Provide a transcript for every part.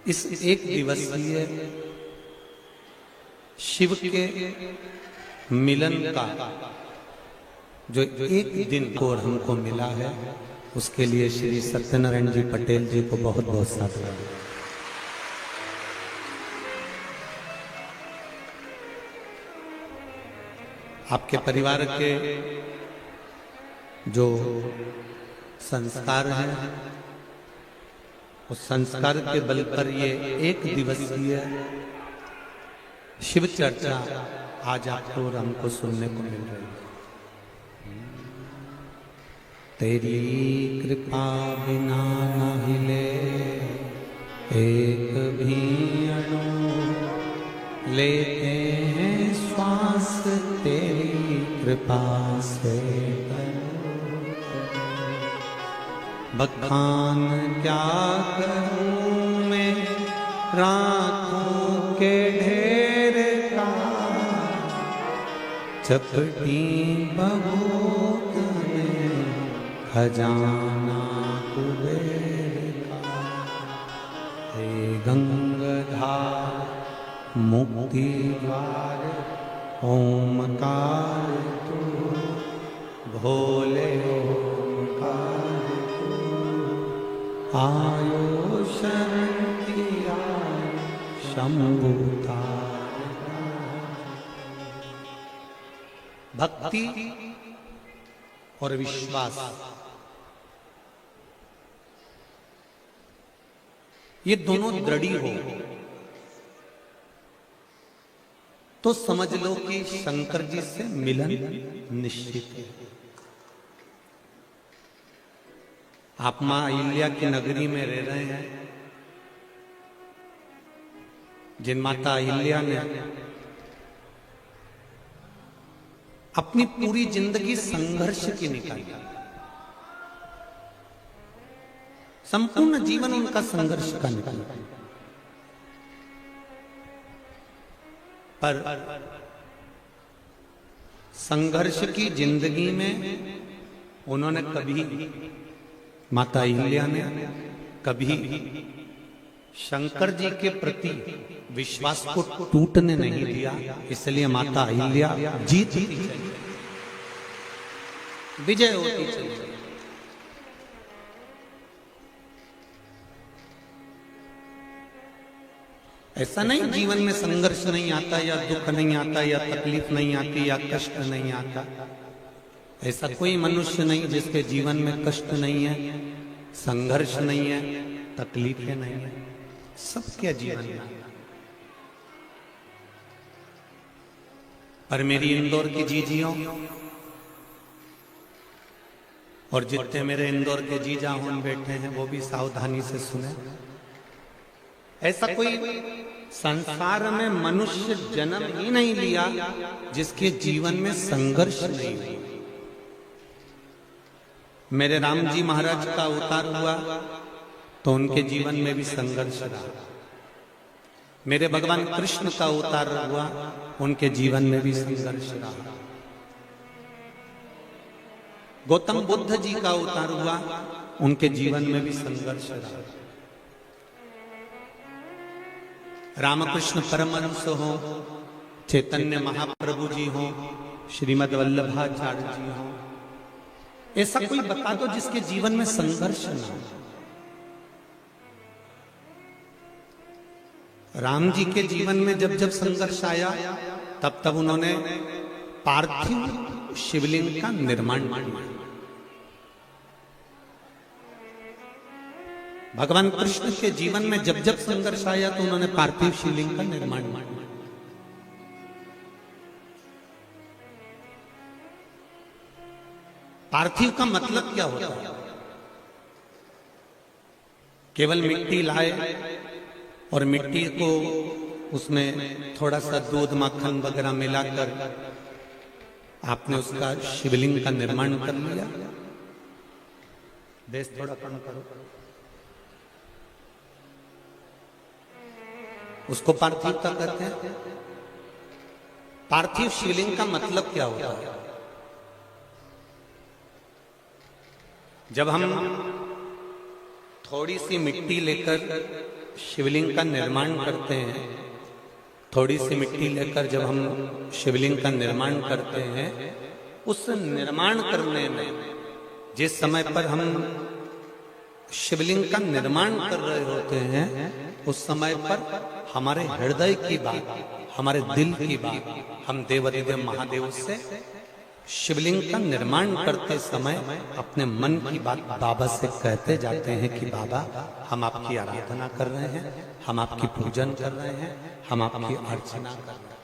इस एक दिवसीय शिव के मिलन का जो एक दिन को हमको मिला है, उसके लिए श्री सत्यनारायण जी पटेल जी को बहुत बहुत साधुवाद। आपके परिवार के जो संस्कार हैं, उस संस्कार के बल पर ये एक दिवसीय शिव चर्चा आज आपको और हमको सुनने को मिल रही है। तेरी कृपा बिना न हिले एक भी अणु, लेते हैं श्वास तेरी कृपा से। बखान क्या करूं मैं रातों के ढेर का, चपटी बबूत में खजाना कुबेर का। हे गंगाधार मुक्ति द्वार ओमकार तू, भोले ओमकार तू, आयो शरण किया शंभुता। भक्ति और विश्वास, ये दोनों दृढ़ी हो तो समझ लो कि शंकर जी से मिलन निश्चित है। आप मां अहिल्या की नगरी में रह रहे हैं, जिन माता अहिल्या ने अपनी पूरी जिंदगी संघर्ष की निकाली, संपूर्ण जीवन उनका संघर्ष का निकला, पर संघर्ष की जिंदगी में उन्होंने कभी, माता अहिल्या ने कभी शंकर जी के प्रति विश्वास को टूटने नहीं दिया। इसलिए माता अहिल्या जीतती चली, विजय होती चली। ऐसा नहीं जीवन में संघर्ष नहीं आता, या दुख नहीं आता, या तकलीफ नहीं आती, या कष्ट नहीं आता। ऐसा कोई मनुष्य नहीं जिसके जीवन में कष्ट नहीं है, संघर्ष नहीं है, तकलीफें नहीं है। सबके जीवन में। पर मेरी इंदौर की जीजियों और जितने मेरे इंदौर के जीजा होन बैठे हैं, वो भी सावधानी से सुने। ऐसा कोई संसार में मनुष्य जन्म ही नहीं लिया जिसके जीवन में संघर्ष नहीं हुआ। मेरे राम जी महाराज का अवतार हुआ तो उनके जीवन में भी संघर्ष रहा। मेरे भगवान कृष्ण का अवतार हुआ, उनके जीवन में भी संघर्ष रहा। गौतम बुद्ध जी का अवतार हुआ, उनके जीवन में भी संघर्ष रहा। रामकृष्ण परमहंस हो, चैतन्य महाप्रभु जी हो, श्रीमद् वल्लभाचार्य जी हो, ऐसा कोई बता दो जिसके जीवन में संघर्ष न हो। राम जी के जीवन में जब जब संघर्ष आया, तब तब उन्होंने पार्थिव शिवलिंग का निर्माण किया। भगवान कृष्ण के जीवन में जब जब संघर्ष आया तो उन्होंने पार्थिव शिवलिंग का निर्माण किया। पार्थिव का मतलब क्या होता है? केवल मिट्टी लाए और मिट्टी को उसमें थोड़ा सा दूध माखन वगैरह मिलाकर आपने उसका शिवलिंग का निर्माण कर लिया। बेस थोड़ा कम करो। उसको पार्थिवता कहते हैं। पार्थिव शिवलिंग का मतलब क्या होता है? जब हम थोड़ी सी मिट्टी लेकर शिवलिंग का निर्माण करते हैं, थोड़ी सी मिट्टी लेकर जब हम शिवलिंग का निर्माण करते हैं, उस निर्माण करने में जिस समय पर हम शिवलिंग का निर्माण कर रहे होते हैं, उस समय पर हमारे हृदय की बात, हमारे दिल की बात, हम देवाधिदेव महादेव से शिवलिंग का निर्माण करते समय अपने मन की बात बाबा से कहते जाते हैं कि बाबा, हम आपकी आराधना कर रहे हैं, हम आपकी पूजन कर रहे हैं, हम आपकी अर्चना कर रहे हैं।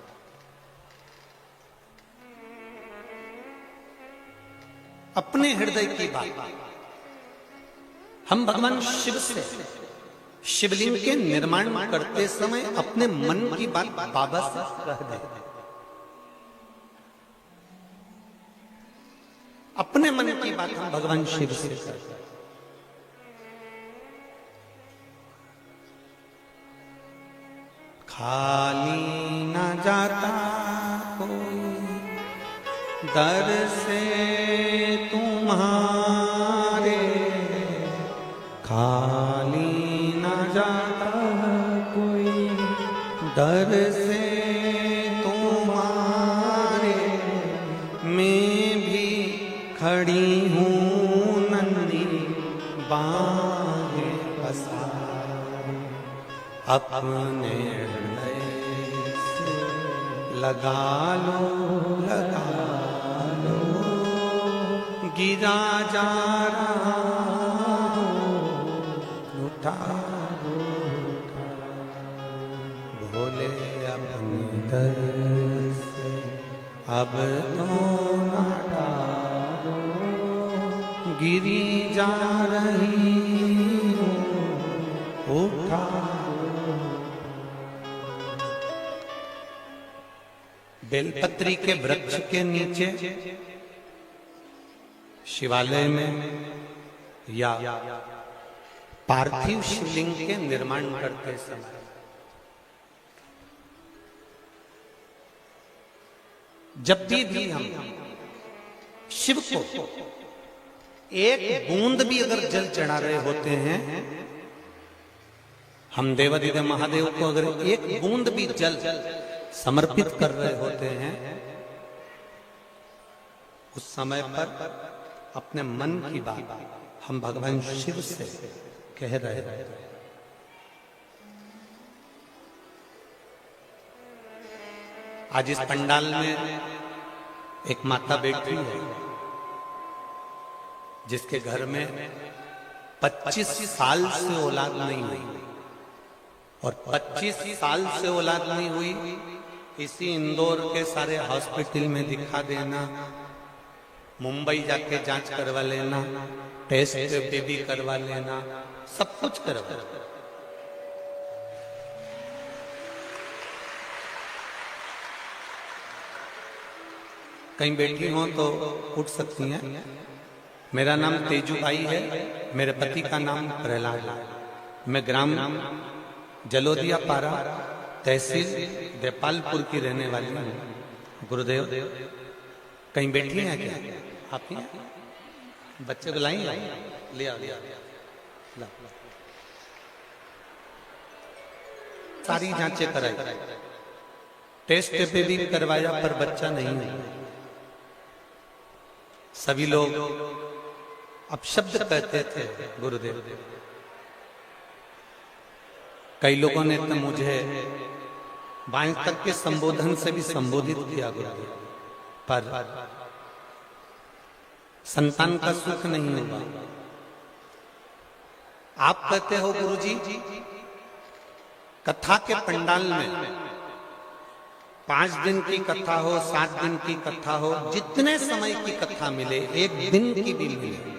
अपने हृदय की बात हम भगवान शिव से शिवलिंग के निर्माण करते समय अपने मन की बात बाबा से कह देते हैं। अपने मन की बात हम भगवान शिव से करते हैं। खाली न जाता कोई दर से तुम्हारे, खाली न जाता कोई दर से तुम्हारे, मैं भी खड़ी हूँ नन्ही बाहें पसारे, अपने हृदय से लगा लो, लगा लो, गिरा जा रहा उठा लो, भोले अपने दर से अब तो ना टालो, गिरी जा रही हूँ उठा। बेलपत्री के वृक्ष के नीचे शिवालय में या पार्थिव शिवलिंग के निर्माण करते समय जब भी हम शिव को एक बूंद भी अगर जल चढ़ा रहे होते हैं, हम देवाधिदेव महादेव को अगर एक बूंद भी जल समर्पित कर रहे होते हैं, उस समय पर अपने मन की बात हम भगवान शिव से कह रहे हैं। आज इस पंडाल में एक माता बैठी है जिसके घर में 25 साल से औलाद नहीं हुई, और 25 साल से औलाद नहीं हुई, इसी इंदौर के सारे हॉस्पिटल में दिखा देना, मुंबई जाके जांच करवा लेना, टेस्ट बेबी करवा लेना, सब कुछ करवा। कहीं बैठी हो तो उठ सकती हैं। मेरा नाम तेजू भाई है, मेरे पति का नाम प्रहलाद है। मैं ग्राम जलोदिया पारा, तहसील देपालपुर की रहने वाली हूँ। गुरुदेव कहीं बैठी हैं क्या? आप ही बच्चे बुलाई ले आ, ला। सारी जांचें कराई, टेस्ट पे भी करवाया, पर बच्चा नहीं है। सभी लोग अपशब्द कहते थे गुरुदेव। कई लोगों ने तो मुझे बाएं तक के संबोधन से भी संबोधित किया गुरुदेव, पर संतान का सुख नहीं होगा। आप कहते हो गुरुजी, कथा के पंडाल में 5 दिन की कथा हो, 7 दिन की कथा हो, जितने समय की कथा मिले, 1 दिन की भी मिले,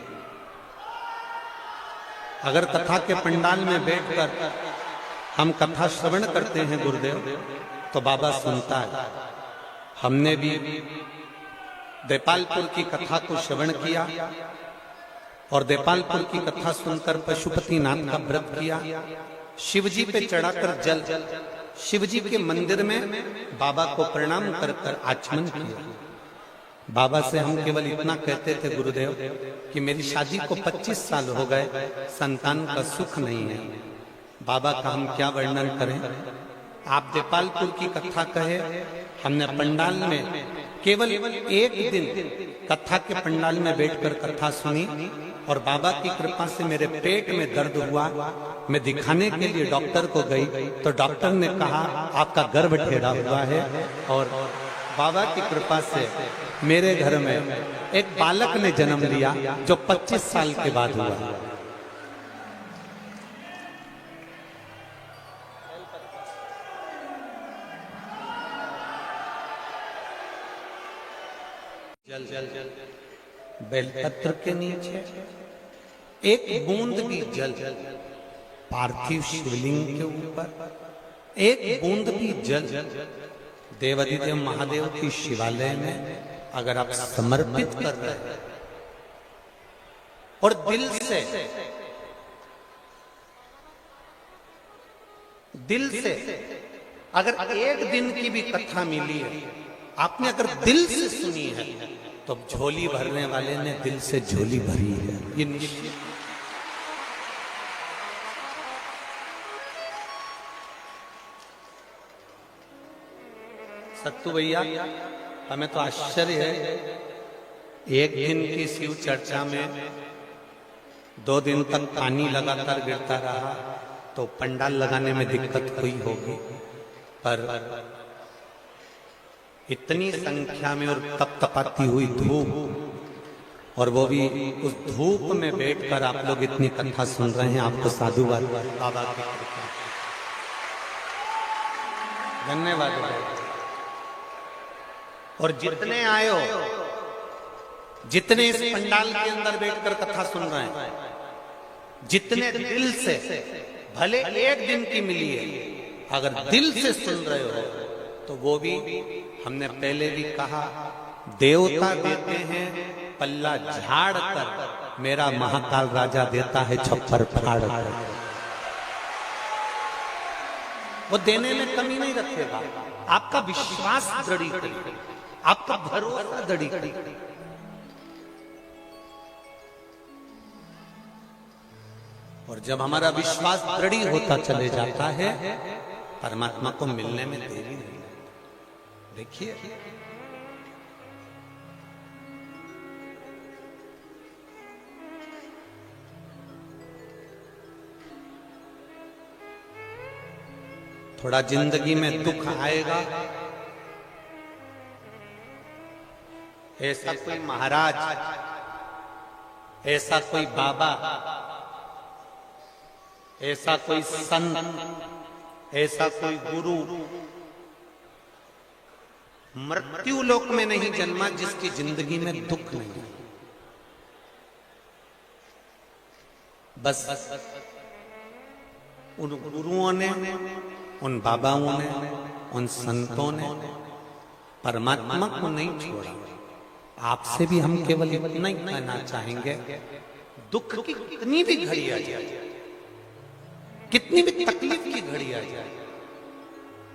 अगर कथा के पंडाल में बैठकर हम कथा श्रवण करते हैं गुरुदेव, तो बाबा सुनता है। हमने भी देपालपुर की कथा को श्रवण किया और देपालपुर की कथा सुनकर पशुपतिनाथ का व्रत किया। शिवजी पे चढ़ाकर जल शिवजी के मंदिर में बाबा को प्रणाम कर कर आचमन किया। बाबा से हम केवल इतना कहते थे गुरुदेव कि मेरी शादी को 25 साल हो गए, संतान का सुख नहीं है। बाबा का हम क्या वर्णन करें। आप देपालपुर की कथा कहे, हमने पंडाल में केवल एक दिन कथा के पंडाल में बैठकर कथा सुनी और बाबा की कृपा से मेरे पेट में दर्द हुआ। मैं दिखाने के लिए डॉक्टर को गई तो डॉक्टर ने कहा आपका गर्भ टेढ़ा हुआ है। और बाबा की कृपा से मेरे घर में एक बालक ने जन्म लिया जो 25 साल के बाद हुआ। बेलपत्र के नीचे एक बूंद भी जल, पार्थिव शिवलिंग के ऊपर एक बूंद भी जल देवाधिदेव महादेव की शिवालय में अगर आप समर्पित कर रहे हैं और दिल से अगर एक दिन की भी कथा मिली है, आपने अगर दिल से सुनी है, तो झोली भरने वाले ने दिल से झोली भरी है, ये निश्चित। सत्तू भैया, हमें तो आश्चर्य है, एक दिन की शिव चर्चा में 2 दिन तक पानी लगातार गिरता रहा तो पंडाल लगाने में दिक्कत हुई होगी, पर इतनी संख्या में और तपतपाती हुई धूप, और वो भी उस धूप में बैठकर आप लोग इतनी कथा सुन रहे हैं, आपको साधुवाद बाबा की कृपा, धन्यवाद। और जितने आए हो, जितने इस पंडाल के अंदर बैठकर कथा सुन रहे हैं, जितने दिल से, भले एक दिन की मिली है, अगर दिल से सुन रहे हो तो वो भी, हमने पहले भी कहा, देवता देते हैं पल्ला झाड़ कर, मेरा महाकाल राजा देता है छप्पर फाड़ कर। वो देने में कमी नहीं रखेगा, आपका विश्वास दृढ़ करेगा, आपका भरोसा दृढ़ करेगा। और जब हमारा विश्वास दृढ़ होता चले जाता है, परमात्मा को मिलने में देरी नहीं। देखिए, थोड़ा जिंदगी में दुख आएगा, ऐसा कोई महाराज, ऐसा कोई बाबा, ऐसा कोई संत, ऐसा कोई गुरु मृत्यु लोक में नहीं जन्मा जिसकी जिंदगी में दुख नहीं। बस उन गुरुओं ने, उन बाबाओं ने, उन संतों ने परमात्मा को नहीं छोड़ा। आपसे भी हम केवल इतना ही कहना चाहेंगे, दुख की कितनी भी घड़ी आ जाए, कितनी भी तकलीफ की घड़ी आ जाए,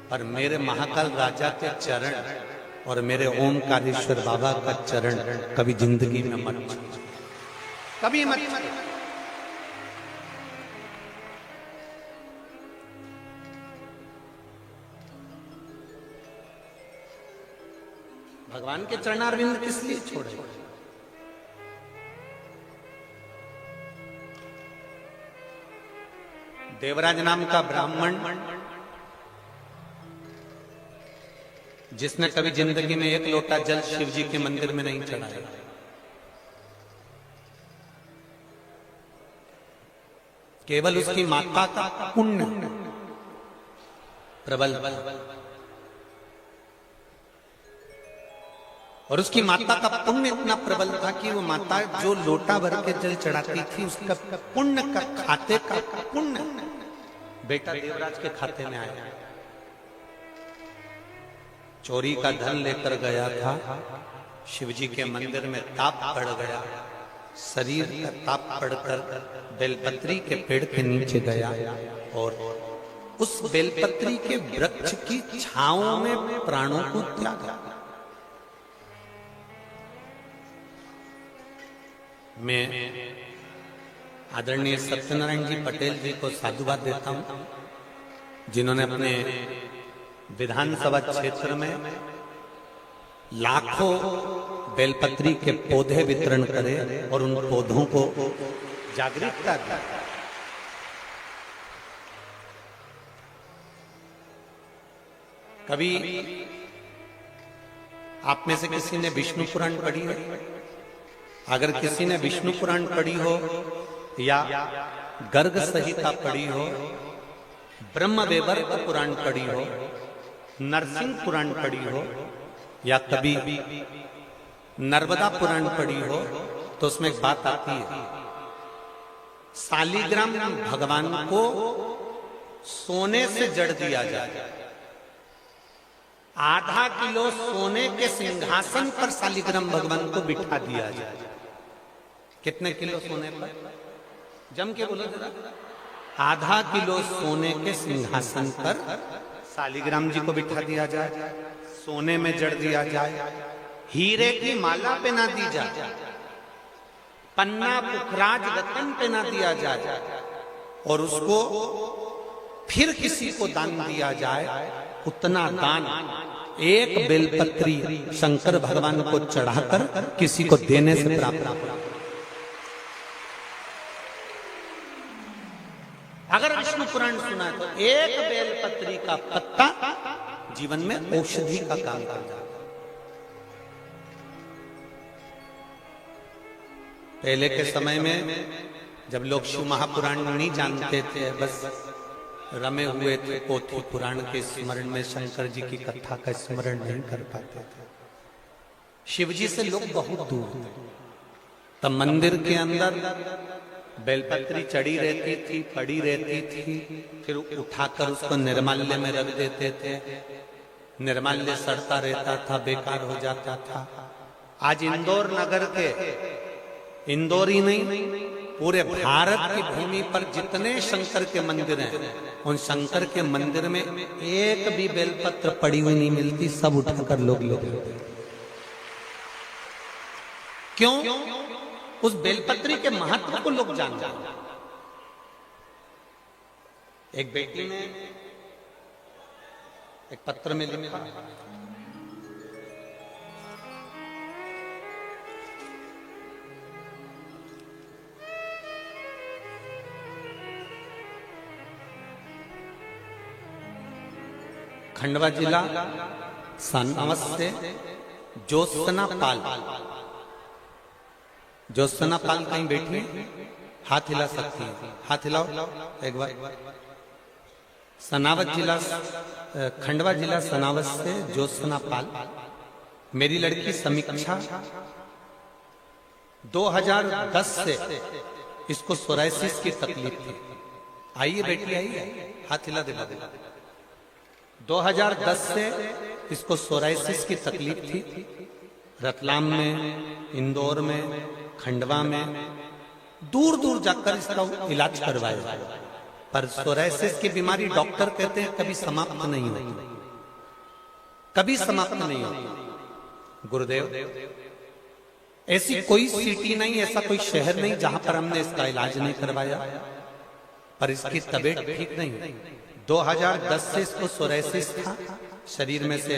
पर मेरे महाकाल राजा के चरण और मेरे ओमकारेश्वर बाबा का चरण कभी जिंदगी में मत छोड़ो, कभी मत छोड़ो। भगवान के चरणारविंद किस लिए छोड़े? देवराज नाम का ब्राह्मण, जिसने कभी जिंदगी में एक लोटा जल शिव जी के मंदिर में नहीं चढ़ाया, केवल उसकी माता का पुण्य प्रबल, और उसकी माता का पुण्य इतना प्रबल था कि वो माता जो लोटा भर के जल चढ़ाती थी, उसका पुण्य का खाते का पुण्य बेटा देवराज के खाते में आया। चोरी का धन लेकर गया था, शिवजी के मंदिर में ताप पड़ गया, शरीर का ताप पड़कर बेलपत्री के पेड़ के नीचे गया और उस बेलपत्री के वृक्ष की छांव में प्राणों को त्यागा। मैं आदरणीय सत्यनारायण जी पटेल जी को साधुवाद देता हूं, जिन्होंने अपने विधानसभा क्षेत्र में लाखों बेलपत्री के पौधे वितरण करे और उन पौधों को जागरूकता दी। कभी आप में से किसी ने विष्णु पुराण पढ़ी है? अगर किसी ने विष्णु पुराण पढ़ी हो या गर्ग संहिता पढ़ी हो, ब्रह्म वैवर्त पुराण पढ़ी हो, नरसिंह पुराण पढ़ी हो या कभी नर्मदा पुराण पढ़ी हो, तो उसमें एक बात आती है, शालिग्राम भगवान को सोने से जड़ दिया जाए। आधा किलो सोने के सिंहासन पर शालिग्राम भगवान को बिठा दिया जाए। कितने किलो सोने पर? जम के बोलो जरा। आधा किलो सोने के सिंहासन पर शालिग्राम जी को बिठा दिया जाए, सोने में जड़ दिया जाए, हीरे की माला पहना दी जाए, पन्ना पुखराज रतन पहना दिया जाए और उसको फिर किसी को दान दिया जाए। उतना दान एक बेलपत्री शंकर भगवान को चढ़ाकर किसी को देने से प्राप्त होगा। अगर विष्णु पुराण सुना है तो एक बेलपत्री का पत्ता जीवन में औषधि का काम करता है। पहले के समय में जब लोग शिव महापुराण नहीं जानते थे, बस रमे हुए थे पोथी पुराण के स्मरण में, शंकर जी की कथा का स्मरण नहीं कर पाते थे। शिव जी से लोग बहुत दूर थे। तब मंदिर के अंदर बेलपत्री चढ़ी रहती थी, पड़ी रहती थी, फिर उठाकर उसको निर्माल्य में रख देते थे। निर्माल्य सड़ता रहता था, बेकार हो जाता था। आज इंदौर नगर के, इंदौर ही नहीं पूरे भारत की भूमि पर जितने शंकर के मंदिर हैं, उन शंकर के मंदिर में एक भी बेलपत्र पड़ी हुई नहीं मिलती, सब उठाकर लोग ले लेते। क्यों? उस बेलपत्री के महत्व को लोग जानते हैं। एक बेटी ने एक पत्र में लिखा, खंडवा जिला सनावस से ज्योत्सना पाल। ज्योत्सना पाल कहीं बैठी है? हाथ हिला सकती है? हाथ हिलाओ एक बार। सनावस जिला, खंडवा जिला सनावस से ज्योत्सना पाल। मेरी लड़की समीक्षा 2010 से इसको सोराइसिस की तकलीफ थी। आइए बेटी, आइए, हाथ हिला दिला दिला। 2010 से इसको सोराइसिस की तकलीफ थी। रतलाम में, इंदौर में, खंडवा में दूर दूर जाकर इसका इलाज करवाया, पर सोराइसिस की बीमारी डॉक्टर कहते हैं कभी समाप्त नहीं होती, कभी समाप्त नहीं होती। गुरुदेव, ऐसी कोई सिटी नहीं, ऐसा कोई शहर नहीं जहां पर हमने इसका इलाज नहीं करवाया, पर इसकी तबीयत ठीक नहीं। 2010 से इसको सोराइसिस था, शरीर में से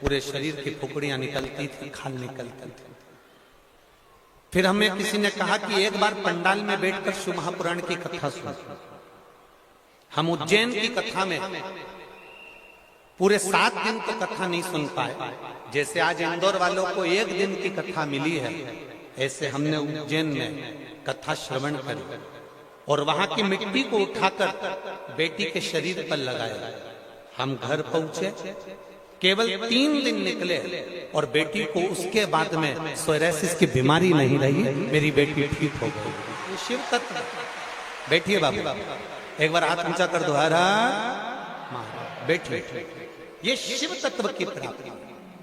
पूरे शरीर की फुकड़ियां निकलती थी, खाल निकलती थी। फिर हमें किसी ने कहा कि एक बार पंडाल में बैठकर शिव महापुराण की कथा सुन। हम उज्जैन की कथा में पूरे 7 दिन की कथा नहीं सुन पाए। जैसे आज इंदौर वालों को 1 दिन की कथा मिली है, ऐसे हमने उज्जैन में कथा श्रवण करी और वहां की मिट्टी को उठाकर बेटी के शरीर पर लगाया। हम घर पहुंचे, केवल 3 दिन निकले और बेटी को उसके बाद में सोराइसिस की बीमारी नहीं रही, मेरी बेटी ठीक हो गई। शिव तत्व। बैठिए बाबू, एक बार हाथ ऊंचा कर दो। हरा बैठिए। ये शिव तत्व की प्राप्ति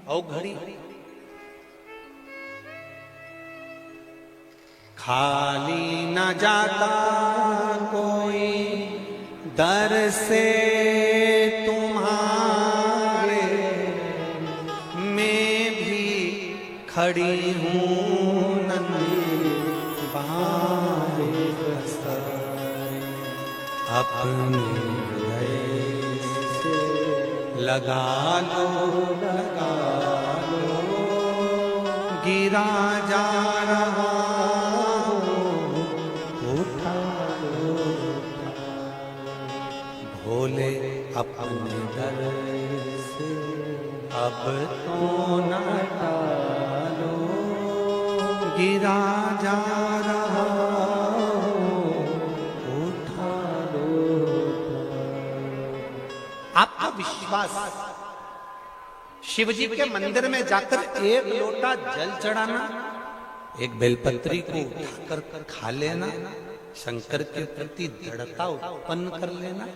औ घड़ी। खाली न जाता कोई दर से तुम्हारे, मैं भी खड़ी हूँ नन्ही बारे। अपने हृदय से लगा लो, गिरा जा रहा हो उठा लो, भोले अपने दर से अब तो न टालो, गिरा जा रहा हो उठा लो। आपका विश्वास, शिव जी के मंदिर में जाकर एक लोटा जल चढ़ाना, एक बेलपत्री को उठाकर खा लेना, शंकर के प्रति दृढ़ता उत्पन्न कर लेना,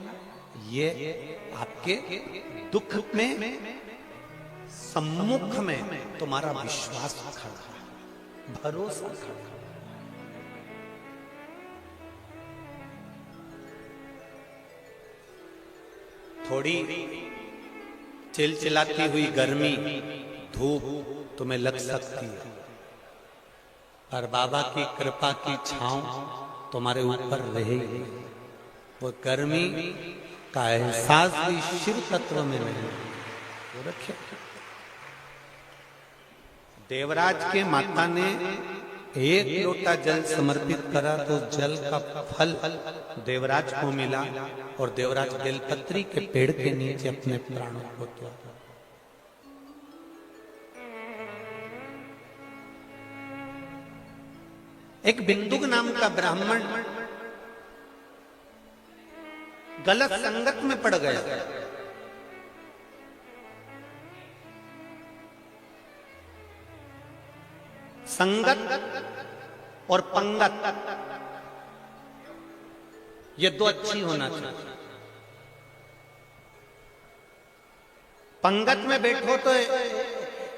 ये आपके दुख में सम्मुख में तुम्हारा विश्वास खड़ा है, भरोसा खड़ा है। थोड़ी चिलचिलाती हुई गर्मी, धूप तुम्हें लग सकती है, पर बाबा की कृपा की छांव तुम्हारे ऊपर रहेगी। वो गर्मी का एहसास भी शिव तत्व में नहीं। वो रखे देवराज के माता ने एक लोटा जल समर्पित करा तो जल का फल देवराज को मिला और देवराज बेलपत्री के पेड़ के नीचे अपने प्राणों को त्यागा। एक बिंदुक नाम का ब्राह्मण गलत संगत में पड़ गया। संगत और पंगत, ये दो अच्छी होना चाहिए। पंगत में बैठो तो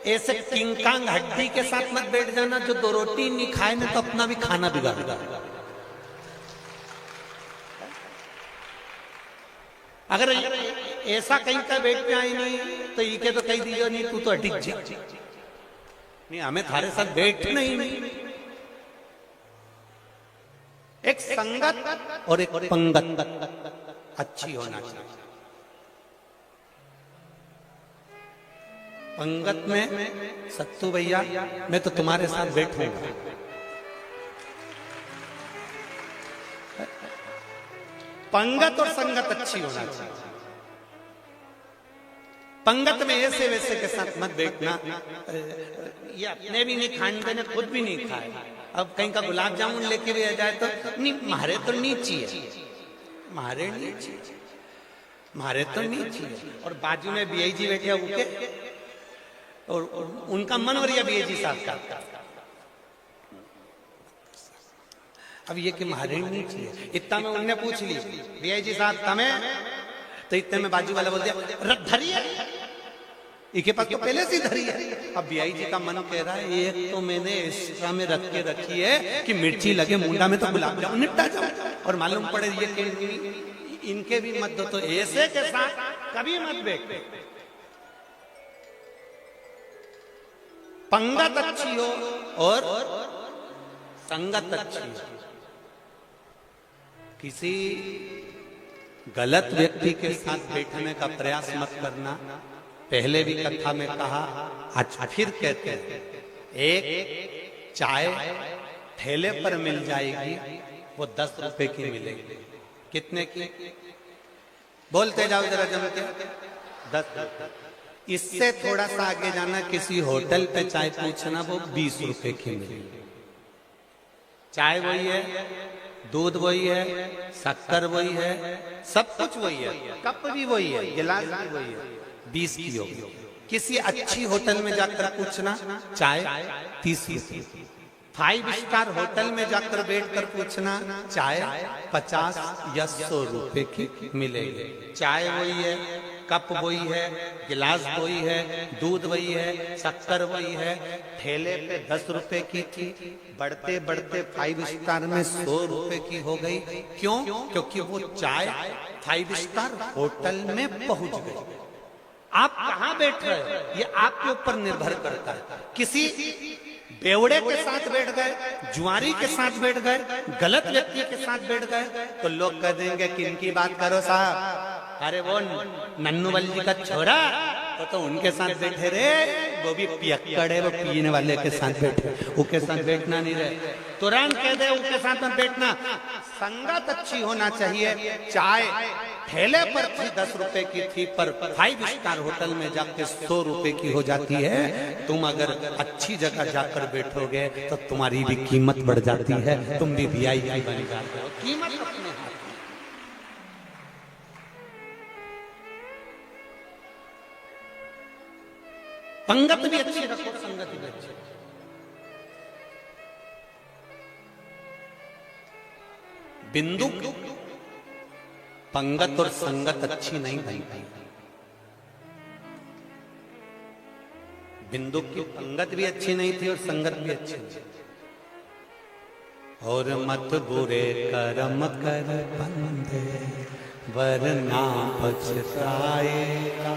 ऐसे किंकांग हड्डी के साथ मत बैठ जाना जो दो रोटी नहीं खाए ना तो अपना भी खाना बिगाड़। अगर ऐसा कहीं का बैठ पे आई नहीं तो ये के तो कही दीजिए नहीं तू तो अटिक जी नहीं, हमें थारे साथ बैठना ही नहीं। एक संगत और एक पंगत अच्छी होना चाहिए। पंगत में सत्तू भैया मैं तो तुम्हारे साथ बैठूंगा, पंगत और संगत अच्छी होना चाहिए। पंगत में ऐसे वैसे के साथ मत बैठना, ये अपने भी नहीं खाने देने, खुद भी नहीं खाए। अब कहीं का गुलाब जामुन लेके भी आ जाए तो नहीं, मारे तो नीची है, मारे नीची, मारे तो नीची। और बाजू में बीआई जी बैठे उनके और उनका मन और या बीआई जी साथ का। अब ये कि मारे नीची है, इतना में उनने पूछ ली बीआई जी साहब तमें, तो इतने में बाजू वाला बोल दिया धरी है, इनके पास तो पहले से धरी है। अब बीआई जी का मन कह रहा है एक तो मैंने एक्स्ट्रा में रख के रखी है कि मिर्ची लगे मुंडा में तो गुलाब जामुन निपटा जाऊं, और मालूम पड़े ये कि इनके भी मत दो, तो ऐसे के साथ कभी मत बैठ। पंगत अच्छी हो और संगत अच्छी हो। किसी गलत व्यक्ति के साथ बैठने का प्रयास मत करना। पहले भी कथा में कहा, आज फिर कहते हैं, एक चाय ठेले पर मिल जाएगी, वो 10 रुपए की मिलेगी। कितने की? बोलते जाओ जरा जम के। 10 रुपए। इससे थोड़ा सा आगे जाना, किसी होटल पे चाय पूछना, वो 20 रुपए की मिलेगी। चाय वही है, दूध वही है, शक्कर वही है, सब कुछ वही है, कप भी वही है, गिलास भी वही है, 20 की होगी। किसी अच्छी होटल में जाकर पूछना, चाय 30 रुपए। 5 स्टार होटल में जाकर बैठकर पूछना, चाय 50 या 100 रुपए की मिलेगी। चाय वही है, कप वही है, गिलास वही है, दूध वही है, शक्कर वही है। ठेले पे 10 रुपए की थी, बढ़ते बढ़ते 5 स्टार में 100 रुपए की हो गई। क्यों? क्योंकि वो चाय 5 स्टार होटल में पहुंच गई। आप कहां बैठ रहे हो ये आपके ऊपर निर्भर करता है। किसी बेवड़े के साथ बैठ गए, जुआरी के साथ बैठ गए, गलत व्यक्ति के साथ बैठ गए, तो लोग कह देंगे कि इनकी बात करो साहब, अरे वो नन्नू बल जी का छोरा तो उनके साथ बैठे रे, वो भी पियक्कड़ है, वो पीने वाले के साथ बैठे, उसके साथ बैठना नहीं रहे, तुरंत कह दे उसके साथ में बैठना। संगत अच्छी होना चाहिए। चाय ठेले पर थी 10 रुपए की थी, पर 5 स्टार होटल में जाके 100 रुपए की हो जाती है। तुम अगर अच्छी जगह जाकर बैठोगे तो तुम्हारी भी कीमत बढ़ जाती है, तुम भी VIP बन जाते हो। कीमत अपने हाथ में। पंगत भी अच्छी रखो, संगत भी अच्छी। बिंदु पंगत और संगत अच्छी नहीं बन पाई। बिंदु की पंगत भी अच्छी नहीं थी और संगत भी अच्छी नहीं। और मत बुरे कर्म कर बंदे वरना पछताएगा,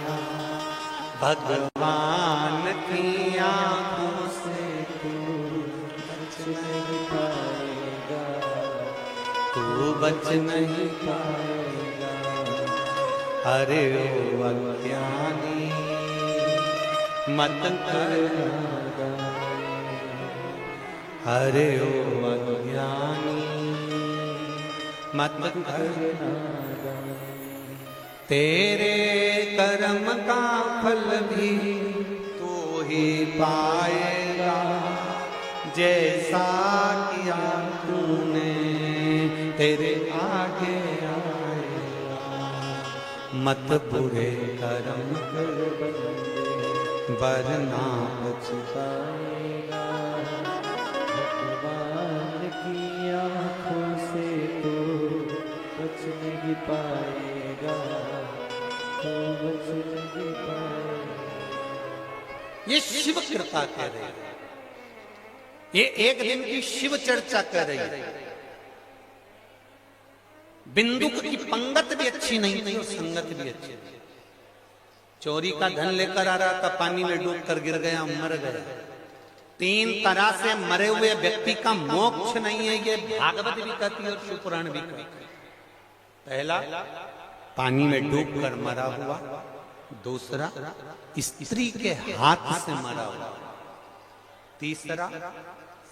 भगवान की आंखों से तू बच नहीं पाएगा, तू बच नहीं पाएगा। अरे ओ अज्ञानी मत करना, अरे ओ अज्ञानी मत करना, तेरे कर्म का फल भी तू ही पाएगा, जैसा किया तूने तेरे आगे आएगा। मत बुरे कर्म कर वरना पछताएगा, भगवान की आंखों से तो बच नहीं पाएगा, तो बच नहीं पाएगा। ये शिव कृपा कह रही है, ये एक दिन की शिव चर्चा कर रही है। बिंदुक की पंगत भी अच्छी नहीं थी और संगत भी अच्छी थी। चोरी का धन लेकर आ रहा था, पानी में डूब कर गिर गया, मर गया। 3 तरह से मरे हुए व्यक्ति का मोक्ष नहीं है, ये भागवत भी कहती है और शिव पुराण भी कहती है। पहला पानी में डूब कर मरा हुआ, दूसरा स्त्री के हाथ से मरा हुआ, तीसरा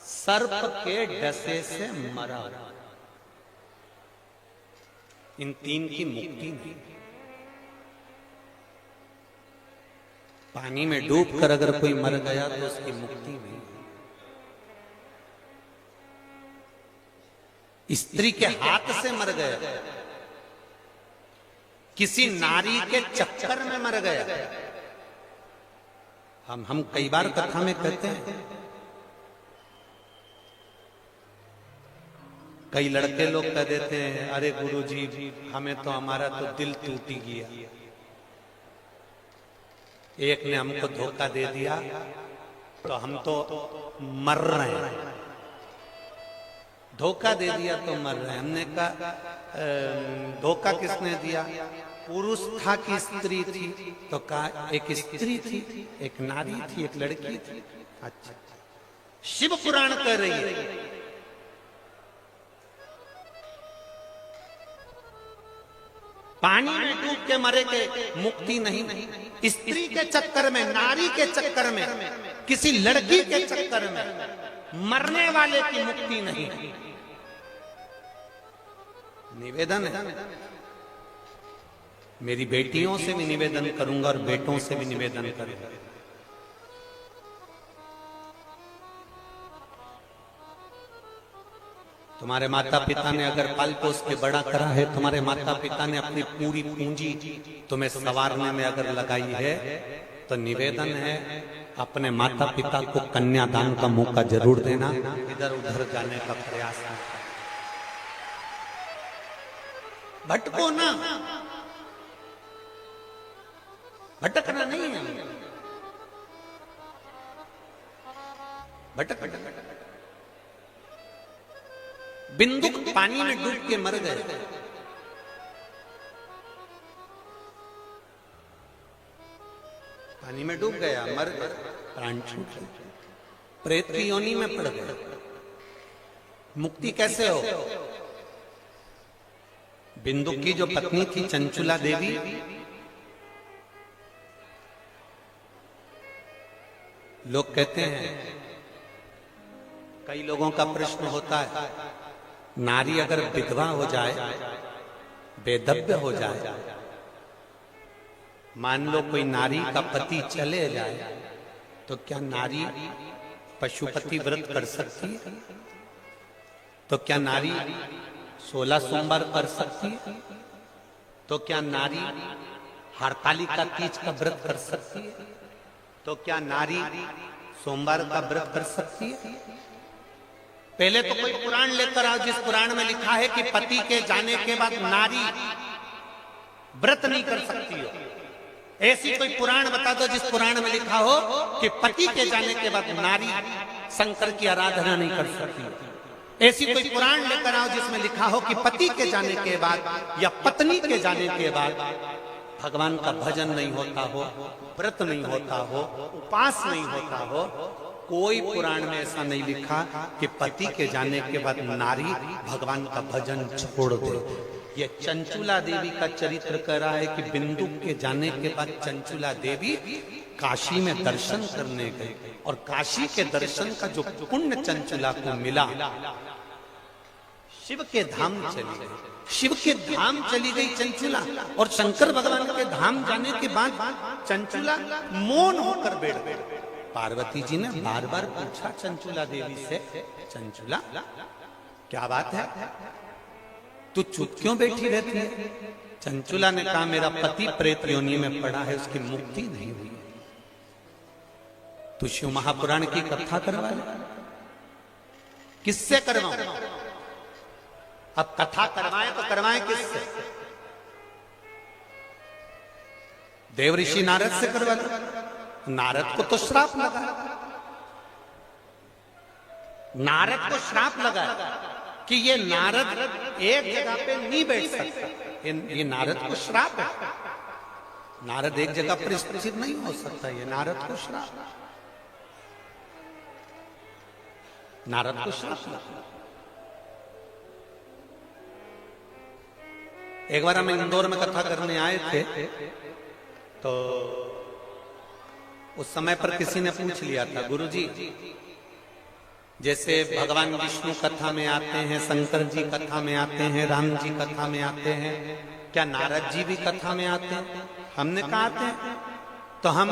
सर्प के डसे से मरा हुआ। इन 3 की मुक्ति नहीं। पानी में डूबकर अगर कोई मर गया तो उसकी मुक्ति नहीं। स्त्री के हाथ से मर गया, किसी नारी के चक्कर में मर गया। हम कई बार कथा में कहते हैं, कई लड़के लोग कह देते हैं, अरे गुरुजी हमें तो हमारा तो दिल टूट गया, एक ने हमको धोखा दे दिया तो हम तो मर रहे हैं। धोखा दे दिया तो मर रहे हैं। हमने कहा धोखा किसने दिया? पुरुष था कि स्त्री थी? तो कहा एक स्त्री थी, एक नारी थी, एक लड़की थी। अच्छा, शिव पुराण कह रही है पानी में डूब के मरे के मुक्ति नहीं। स्त्री के चक्कर में, नारी के चक्कर में, किसी लड़की के चक्कर में मरने वाले की मुक्ति नहीं। निवेदन है, मेरी बेटियों से भी निवेदन करूंगा और बेटों से भी निवेदन करूंगा, तुम्हारे माता पिता ने अगर पाल पोस के बड़ा करा है, तुम्हारे माता पिता ने अपनी पूरी पूंजी तुम्हें संवारने में अगर लगाई है, तो निवेदन है अपने माता पिता को कन्यादान का मौका जरूर देना। इधर उधर जाने का प्रयास न भटको ना, भटकना नहीं है, भटक बिंदुक पानी में डूब के मर गए। पानी में डूब गया, मर गया, प्राण छूट गया। प्रेत की योनि में पड़ गए, मुक्ति कैसे हो? बिंदु की जो पत्नी थी चंचुला देवी, लोग कहते हैं, कई लोगों का प्रश्न होता है, नारी अगर विधवा हो जाए, बेदव्य हो जाए, मान लो कोई नारी का पति चले जाए, तो क्या नारी पशुपति व्रत कर सकती है? तो क्या नारी 16 सोमवार कर सकती है? तो क्या नारी हरतालिका तीज का व्रत कर सकती है? तो क्या नारी सोमवार का व्रत कर सकती है? पहले तो कोई पुराण लेकर आओ जिस पुराण में लिखा है कि पति के जाने के बाद नारी व्रत नहीं कर सकती हो। ऐसी कोई पुराण बता दो जिस पुराण में लिखा हो कि पति के जाने के बाद नारी शंकर की आराधना नहीं कर सकती। ऐसी कोई पुराण लेकर आओ जिसमें लिखा हो कि पति के जाने के बाद या पत्नी के जाने के बाद भगवान का भजन नहीं होता हो, व्रत नहीं होता हो, उपास नहीं होता हो। कोई पुराण में ऐसा नहीं लिखा कि पति के जाने के बाद नारी भगवान का भजन छोड़ दे। ये चंचुला देवी का चरित्र कह रहा है कि बिंदु के जाने के बाद चंचुला देवी काशी में दर्शन करने गई, और काशी के दर्शन का जो पुण्य चंचुला को मिला, शिव के धाम चली गई। शिव के धाम चली गई चंचुला, और शंकर भगवान के धाम जाने के बाद चंचुला मौन होकर बैठ गई। पार्वती जी ने बार बार पूछा चंचुला देवी से, चंचुला क्या बात है, तू चुप क्यों बैठी रहती है? चंचुला ने कहा, मेरा पति प्रेत योनि में पड़ा है, उसकी मुक्ति नहीं हुई। तू शिव महापुराण की कथा करवा ले। किससे करवाऊं? अब कथा करवाएं तो करवाएं किससे? देवऋषि नारद से करवा लो। नारद को तो श्राप लगा, नारद को श्राप लगा कि ये नारद एक जगह पे नहीं बैठ सकता। ये नारद को श्राप है, नारद एक जगह पर स्थिर नहीं हो सकता। ये नारद को श्राप, नारद को श्राप लगा। एक बार हम इंदौर में कथा करने आए थे, तो उस समय पर किसी ने पूछ लिया था, गुरुजी जैसे भगवान विष्णु कथा में आते हैं, शंकर जी कथा में आते हैं, राम जी कथा में आते हैं, क्या नारद जी भी कथा में आते हैं? हमने कहा आते हैं। तो हम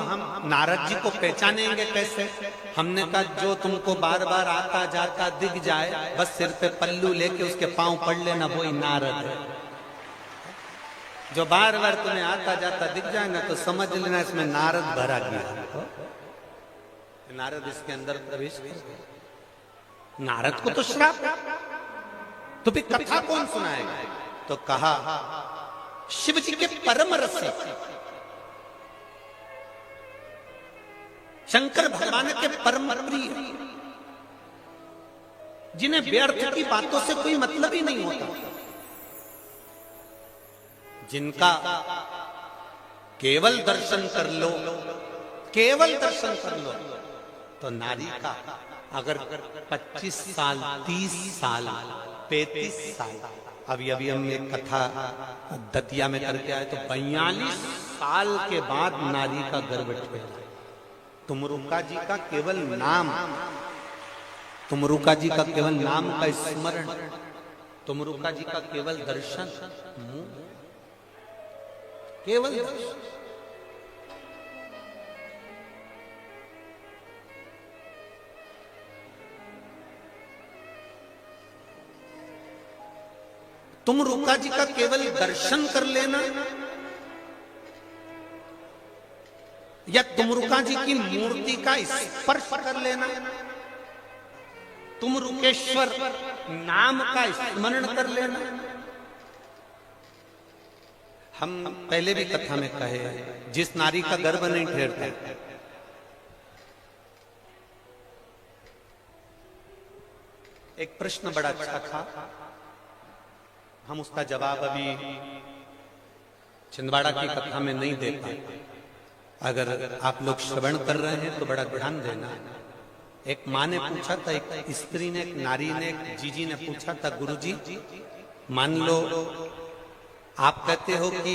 नारद जी को पहचानेंगे कैसे? हमने कहा, जो तुमको बार बार आता जाता दिख जाए, बस सिर पे पल्लू लेके उसके पांव पड़ लेना, वही नारद है। जो बार बार तुम्हें आता जाता दिख जाएगा तो समझ लेना इसमें नारद भरा गया, नारद इसके अंदर प्रवेश कर गया। नारद को तो श्राप, तो फिर कथा कौन सुनाएगा? तो कहा, शिव जी के परम रसिक शंकर भगवान के परम प्रिय, जिन्हें व्यर्थ की बातों से कोई मतलब ही नहीं होता, जिनका केवल दर्शन कर लो, केवल दर्शन कर लो, तो नारी का अगर 25 साल, 30 साल, 35 साल, अभी अभी हम एक कथा दतिया में करके आए, तो 42 साल के बाद नारी का गर्भ ठहरा। तुमरुका जी का केवल नाम, तुमरुका जी का केवल नाम का स्मरण, तुमरुका जी का केवल दर्शन, केवल दर्शन। तुमरुका जी का केवल दर्शन कर लेना, या तुमरुका जी की मूर्ति का स्पर्श कर लेना, तुमरुकेश्वर नाम का स्मरण कर लेना। हम पहले भी कथा में कहे, जिस नारी का गर्भ नहीं ठहरता, एक प्रश्न बड़ा अच्छा था, हम उसका जवाब अभी छिंदवाड़ा की कथा में नहीं दे पाए। अगर आप लोग श्रवण कर रहे हैं तो बड़ा ध्यान देना। एक माँ ने पूछा था, एक स्त्री ने, एक नारी ने, एक जीजी ने पूछा था, गुरुजी मान लो आप कहते हो कि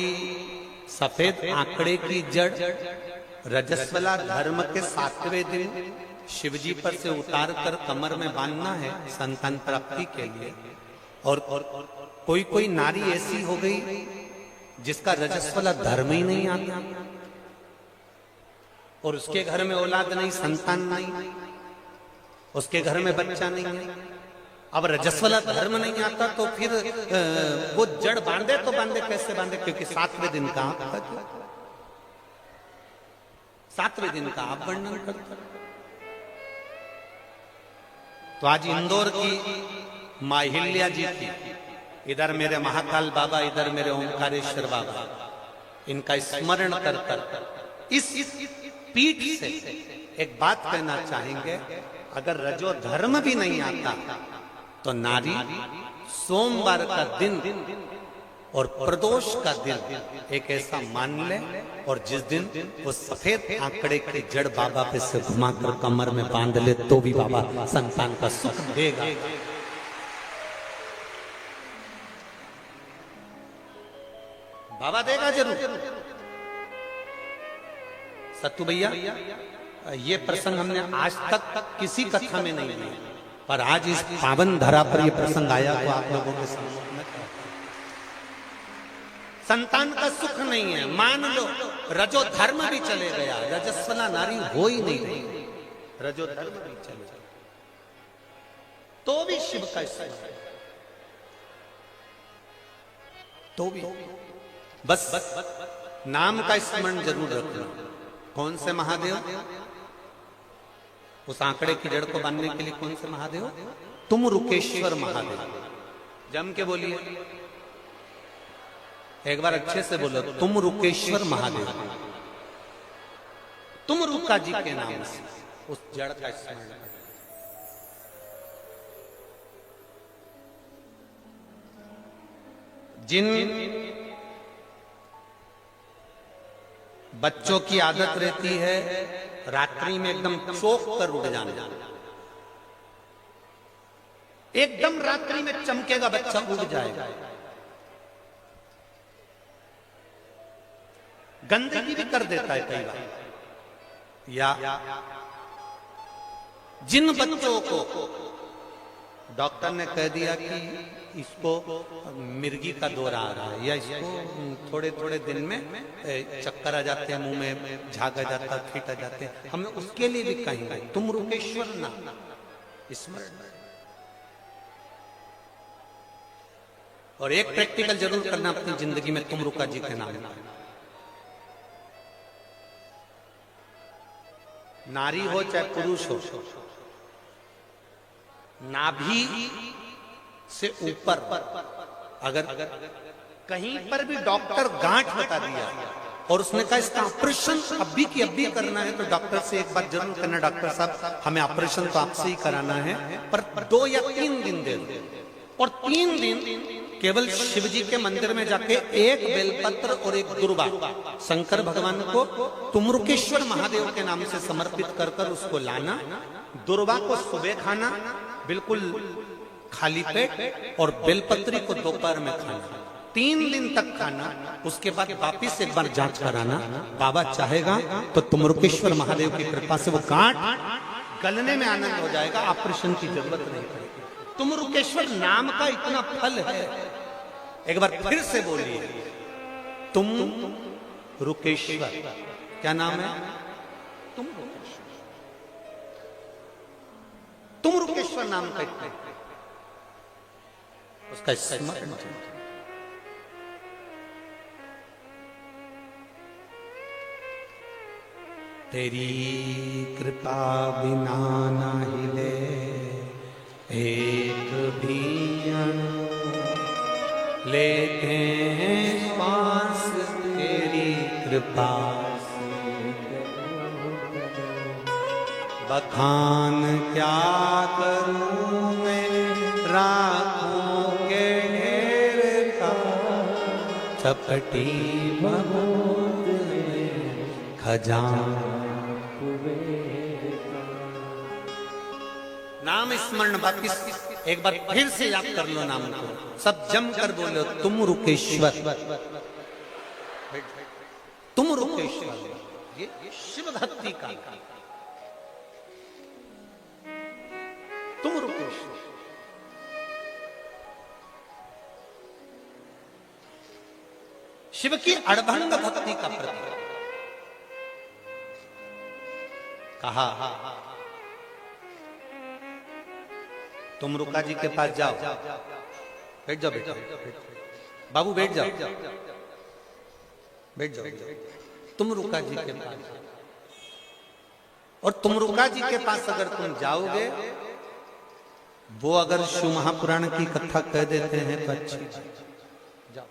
सफेद आंकड़े की जड़ रजस्वला धर्म के 7वें दिन शिवजी पर से उतार कर कमर में बांधना है संतान प्राप्ति के लिए, और कोई कोई नारी ऐसी हो गई जिसका रजस्वला धर्म ही नहीं आता और उसके घर में औलाद नहीं, संतान नहीं, उसके घर में बच्चा नहीं है। अब रजस्वला धर्म नहीं आता तो फिर वो जड़ बांधे तो बांधे कैसे बांधे, क्योंकि 7वें दिन का 7वें दिन का आप वर्णन करते। तो आज इंदौर की माहिल्या जी की, इधर मेरे महाकाल बाबा, इधर मेरे ओंकारेश्वर बाबा, इनका स्मरण कर कर इस पीठ से एक बात कहना चाहेंगे, अगर रजो धर्म भी नहीं आता तो नारी सोमवार का दिन और प्रदोष का दिन एक ऐसा मान ले, और जिस दिन वो सफेद आंकड़े की जड़ बाबा पे से घुमाकर कमर में बांध ले तो भी बाबा संतान का सुख देगा। बाबा देगा जरूर। सत्तू भैया, ये प्रसंग हमने आज तक किसी कथा में नहीं लिया, पर आज इस पावन धरा पर यह प्रसंग आया तो आप लोगों के सामने संतान का सुख नहीं है, मान लो रजो धर्म भी चले गया, रजस्वला नारी हो ही नहीं रही, रजो धर्म भी चले गया तो भी शिव का स्मरण, तो भी बस नाम का स्मरण जरूर रखना। कौन से महादेव? उस आंकड़े की जड़ को बांधने के लिए कौन से महादेव? तुम रुकेश्वर महादेव। जम के बोलिए, एक बार अच्छे से बोलो, तुम रुकेश्वर महादेव। तुम रुका जी के नाम से उस जड़ का स्मरण करो। जिन बच्चों की आदत रहती है रात्रि में एकदम चौंक कर उठ जाना, एकदम रात्रि में चमकेगा बच्चा, उठ जाएगा। गंदगी भी कर देता है कई बार। या जिन बच्चों को डॉक्टर ने कह दिया कि इसको मिर्गी का दौरा आ रहा है, या इसको थोड़े थोड़े दिन में चक्कर आ जाते हैं, मुंह में झाग आ जाता है, फीट आ जाते हैं, हमें उसके लिए भी कहेंगे तुम रुकेश्वर ना स्मरण। और एक प्रैक्टिकल जरूर करना अपनी जिंदगी में, तुम रुका जी के नाम। नारी हो चाहे पुरुष हो, नाभि से ऊपर अगर कहीं पर भी डॉक्टर गांठ बता दिया और उसने कहा इसका ऑपरेशन अभी की अभी करना है, तो डॉक्टर से एक बार जरूर करना, डॉक्टर साहब हमें ऑपरेशन तो आपसे ही कराना है, पर 2 या 3 दिन दे दो। और 3 दिन केवल शिव जी के मंदिर में जाके एक बेलपत्र और एक दुर्वा शंकर भगवान को तुमरुकेश्वर महादेव के नाम से समर्पित कर कर उसको लाना। दुर्वा को सुबह खाना बिल्कुल खाली पेट, और बेलपत्री को दोपहर में खाना, 3 दिन तक खाना। उसके बाद वापिस एक बार जांच कराना, बाबा चाहेगा तो तुमरुकेश्वर महादेव की कृपा से वो गांठ गलने में आनंद हो जाएगा, ऑपरेशन की जरूरत नहीं पड़ेगी। तुमरुकेश्वर नाम का इतना फल है। एक बार फिर से बोलिए, तुम रुकेश्वर। क्या नाम है? तुम रुकेश्वर। तुम रुकेश्वर नाम का इतना उसका स्मरण। तेरी कृपा बिना ना हिले एक भी अणु, लेते हैं श्वास तेरी कृपा से। बखान क्या करूं मैं राखों के ढेर का, चपटी बबूद में खजाना नाम स्मरण वापिस एक बार फिर से याद कर लो नाम को, सब जम कर बोलो तुम रुकेश्वर, तुम रुकेश्वर। ये शिव भक्ति का तुम रुकेश्वर। शिव की अड़भंग भक्ति का प्रतीक कहा। तुम रुका जी के पास जाओ, बैठ जाओ बेटा, बाबू बैठ जाओ, बैठ जाओ। तुम रुका जी के पास, और तुम रुका जी के पास अगर तुम जाओगे, वो अगर शिव महापुराण की कथा कह देते हैं तो अच्छी। जाओ।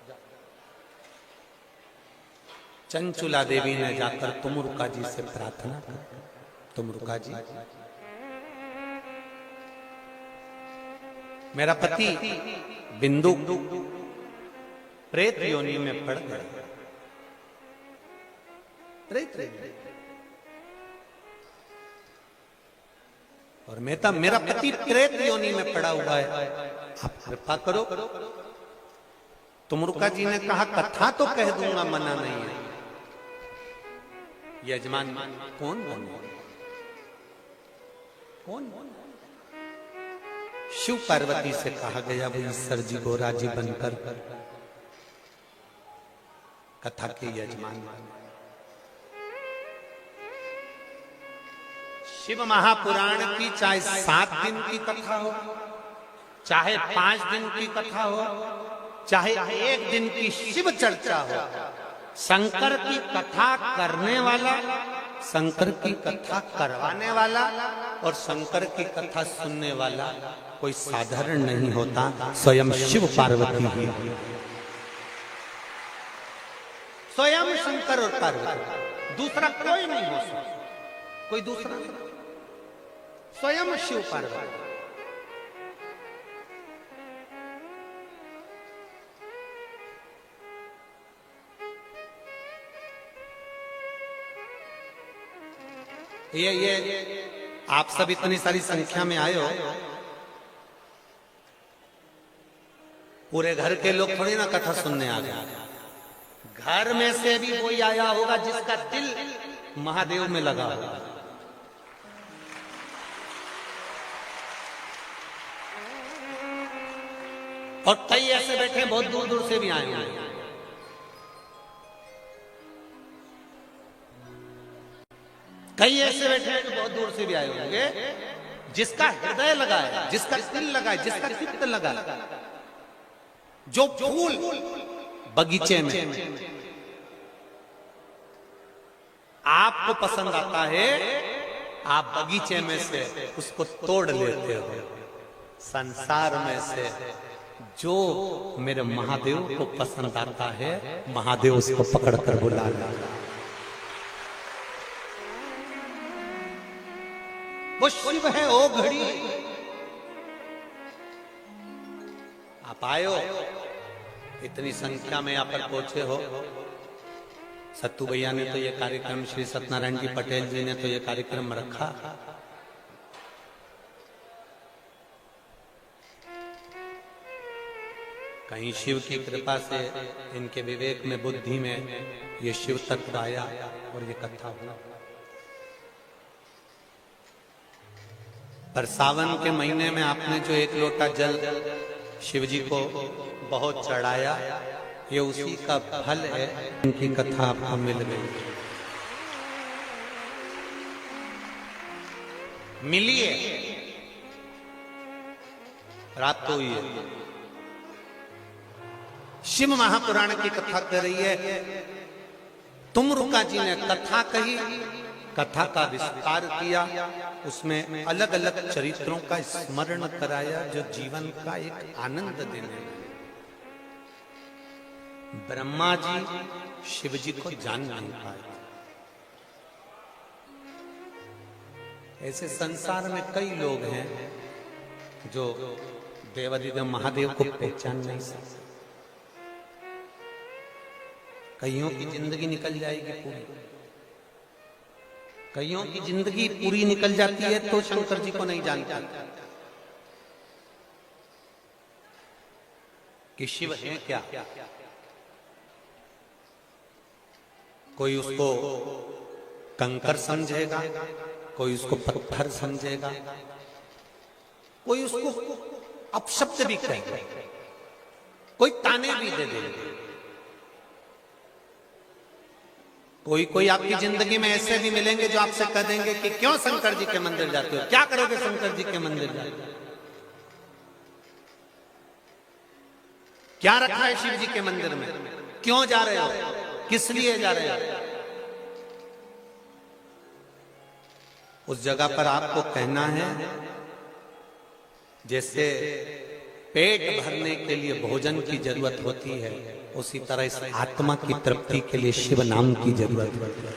चंचुला देवी ने जाकर तुम रुका जी से प्रार्थना की, तुम रुका जी मेरा पति बिंदु प्रेत योनि में पड़ गया, प्रेत और मेरा पति प्रेत योनि में पड़ा हुआ है, आप कृपा करो। तुम रुका जी ने कहा कथा तो कह दूंगा, मना नहीं है। यजमान कौन बने, कौन? शिव पार्वती से कहा गया वो ईश्वर जी गोरा जी बनकर कथा के यजमान बने। शिव महापुराण की चाहे 7 दिन की कथा हो, चाहे 5 दिन की कथा हो, चाहे 1 दिन की शिव चर्चा हो, शंकर की कथा करने वाला, शंकर की कथा करवाने वाला और शंकर की कथा सुनने वाला कोई साधारण नहीं होता, स्वयं शिव पार्वती ही, स्वयं शंकर और पार्वती, दूसरा कोई नहीं हो सकता, कोई दूसरा नहीं, स्वयं शिव पार्वती। ये आप सब इतनी सारी संख्या में आए हो, पूरे घर के लोग थोड़ी ना कथा सुनने आ गए, घर में से भी कोई आया होगा जिसका दिल महादेव में लगा होगा। और कई ऐसे बैठे बहुत दूर दूर से भी आए होंगे। कई ऐसे बैठे हैं जो बहुत दूर से भी आए होंगे, जिसका हृदय लगा है, जिसका दिल लगा है, जिसका चित्त लगा है। जो फूल बगीचे में आपको पसंद आता है, आप बगीचे में से उसको तोड़ लेते हो। संसार में से जो मेरे महादेव को पसंद आता है, महादेव उसको पकड़ कर बुला लाता। वो शिव है ओ घड़ी। आप आए हो, इतनी संख्या में यहाँ पर पहुंचे हो। सत्तू भैया ने तो ये कार्यक्रम, श्री सत्यनारायण जी पटेल जी ने तो ये कार्यक्रम रखा। कहीं शिव की कृपा से इनके विवेक में, बुद्धि में ये शिव तत्व आया और ये कथा हुआ। पर सावन के महीने में आपने जो 1 लोटा जल शिव जी को बहुत चढ़ाया, ये उसी का फल है। इनकी कथा आपको मिल गई, मिली है, प्राप्त हुई है। शिव महापुराण की कथा कर रही है। तुम रुका जी ने कथा कही, कथा का विस्तार किया, उसमें अलग अलग चरित्रों का स्मरण कराया जो जीवन का एक आनंद देने लगे। ब्रह्मा जी शिव जी को जान नहीं पाए। ऐसे संसार में कई लोग हैं जो देवादिदेव महादेव को पहचान नहीं सकते। कईयों की जिंदगी निकल जाएगी पूरी, कईयों की जिंदगी पूरी निकल जाती है तो शंकर जी को नहीं जान पाते। कि शिव है क्या। कोई उसको कंकर समझेगा, कोई उसको पत्थर समझेगा, कोई उसको अपशब्द भी कहेगा, कोई ताने भी दे देगा। कोई कोई आपकी जिंदगी में ऐसे भी मिलेंगे जो आपसे कह देंगे कि क्यों शंकर जी के मंदिर जाते हो, क्या करोगे शंकर जी के मंदिर जाकर, क्या रखा है शिव जी के मंदिर में, क्यों जा रहे हो, किस लिए जा रहे हो। उस जगह पर आपको कहना है जैसे पेट भरने के लिए भोजन की जरूरत होती है, उसी तरह इस आत्मा की तृप्ति के लिए शिव नाम की जरूरत होती है।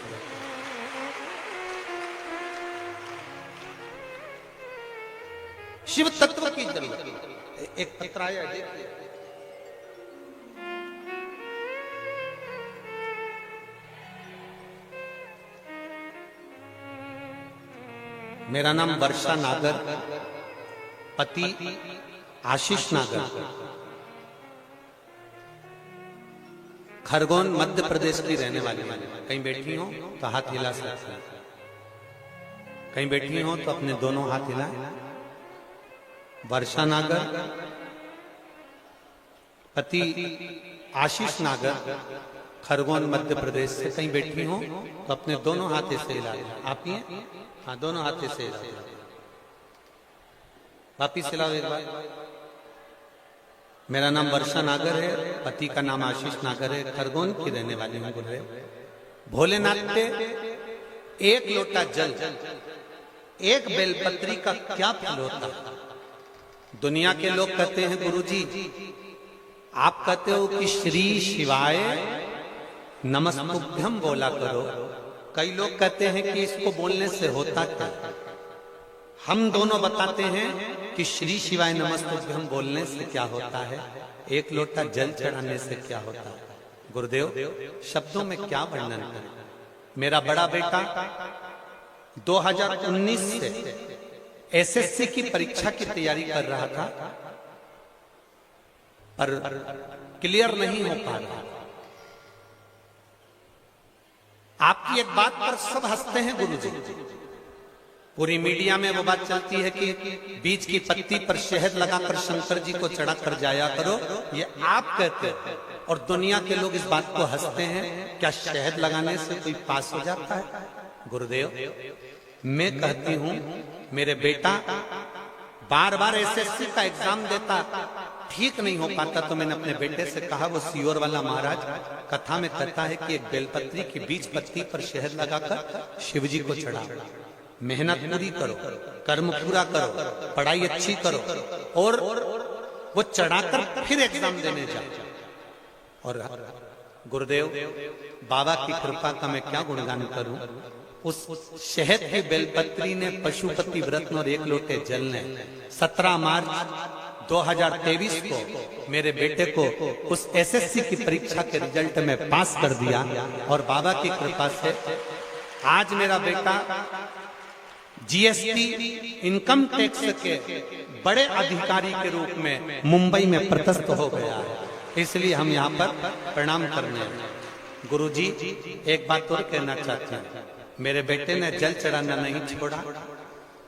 शिव तत्व की जरूरत है। एक पत्र आया देखिए, मेरा नाम वर्षा नागर, पति आशीष नागर, खरगोन मध्य प्रदेश की रहने वाली। कहीं बैठी हो तो हाथ हिला सकते हैं, कहीं बैठी हो तो अपने दोनों हाथ हिला। वर्षा नागर, पति आशीष नागर, खरगोन मध्य प्रदेश से। कहीं बैठी हो तो अपने दोनों हाथ से हिला। आप ही हैं? हाँ, दोनों हाथ से हिला। वापिस हिलाओ एक बार। मेरा नाम वर्षा नागर है, पति का नाम आशीष नागर है, खरगोन की रहने वाली हूं। बोल रहे भोलेनाथ पे एक लोटा जल, एक बेलपत्री का क्या फल होता। दुनिया के लोग कहते हैं गुरुजी, आप कहते हो कि श्री शिवाय नमस्तुभ्यम बोला करो। कई लोग कहते हैं कि इसको बोलने से होता क्या। हम दोनों बताते हैं कि श्री शिवाय नमस्तुभ्यम बोलने से क्या होता है, एक लोटा जल चढ़ाने से क्या होता है। गुरुदेव, शब्दों में क्या वर्णन करें। मेरा बड़ा बेटा 2019 से एसएससी की परीक्षा की तैयारी कर रहा था, पर क्लियर नहीं हो पा रहा। आपकी एक बात पर सब हंसते हैं गुरुजी। पूरी मीडिया में वो बात चलती है कि बीज की पत्ती पर शहद लगाकर शंकर जी को चढ़ा कर जाया करो, ये आप कहते हैं और दुनिया के लोग इस बात को हंसते हैं। क्या शहद लगाने से कोई पास हो जाता है? गुरुदेव, मैं कहती हूं, मेरे बेटा बार बार एसएससी का एग्जाम देता, ठीक नहीं हो पाता, तो मैंने अपने बेटे से कहा, वो सीओर वाला महाराज कथा में कहता है कि एक बेलपत्री की बीज पत्ती पर शहद लगाकर शिव जी को चढ़ा। मेहनत पूरी करो, कर्म पूरा करो, पढ़ाई अच्छी करो और वो चढ़ाकर फिर एग्जाम देने जाओ। और गुरुदेव, बाबा की कृपा का मैं क्या गुणगान करूं। उस शहद की बेलपत्री ने, पशुपति व्रत और एक लोटे जल ने 17 मार्च 2023 को मेरे बेटे को उस एसएससी की परीक्षा के रिजल्ट में पास कर दिया। और बाबा की कृपा से आज मेरा बेटा जीएसटी इनकम टैक्स के बड़े अधिकारी के रूप में मुंबई में पदस्थ हो गया है। इसलिए हम यहाँ पर प्रणाम करने हैं। गुरुजी, एक बात और कहना चाहते हैं, मेरे बेटे ने जल चढ़ाना नहीं छोड़ा,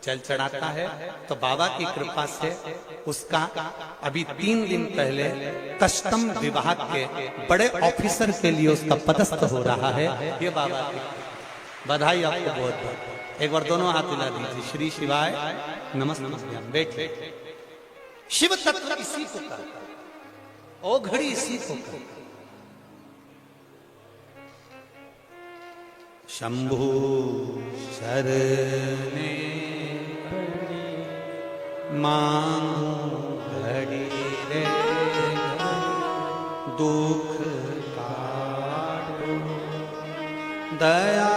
जल चढ़ाता है तो बाबा की कृपा से उसका अभी 3 दिन पहले कस्टम विभाग के बड़े ऑफिसर के लिए उसका पदस्थ हो रहा है। ये बाबा की बधाई आपको बहुत बहुत। एक बार दोनों हाथ हिला दीजिए। श्री शिवाय नमस्ते। बैठे। शिव तत्व इसी को कहता, ओघड़ी इसी को कहता। शंभु शरणे मांगू घड़ी रे, दुख काटो दया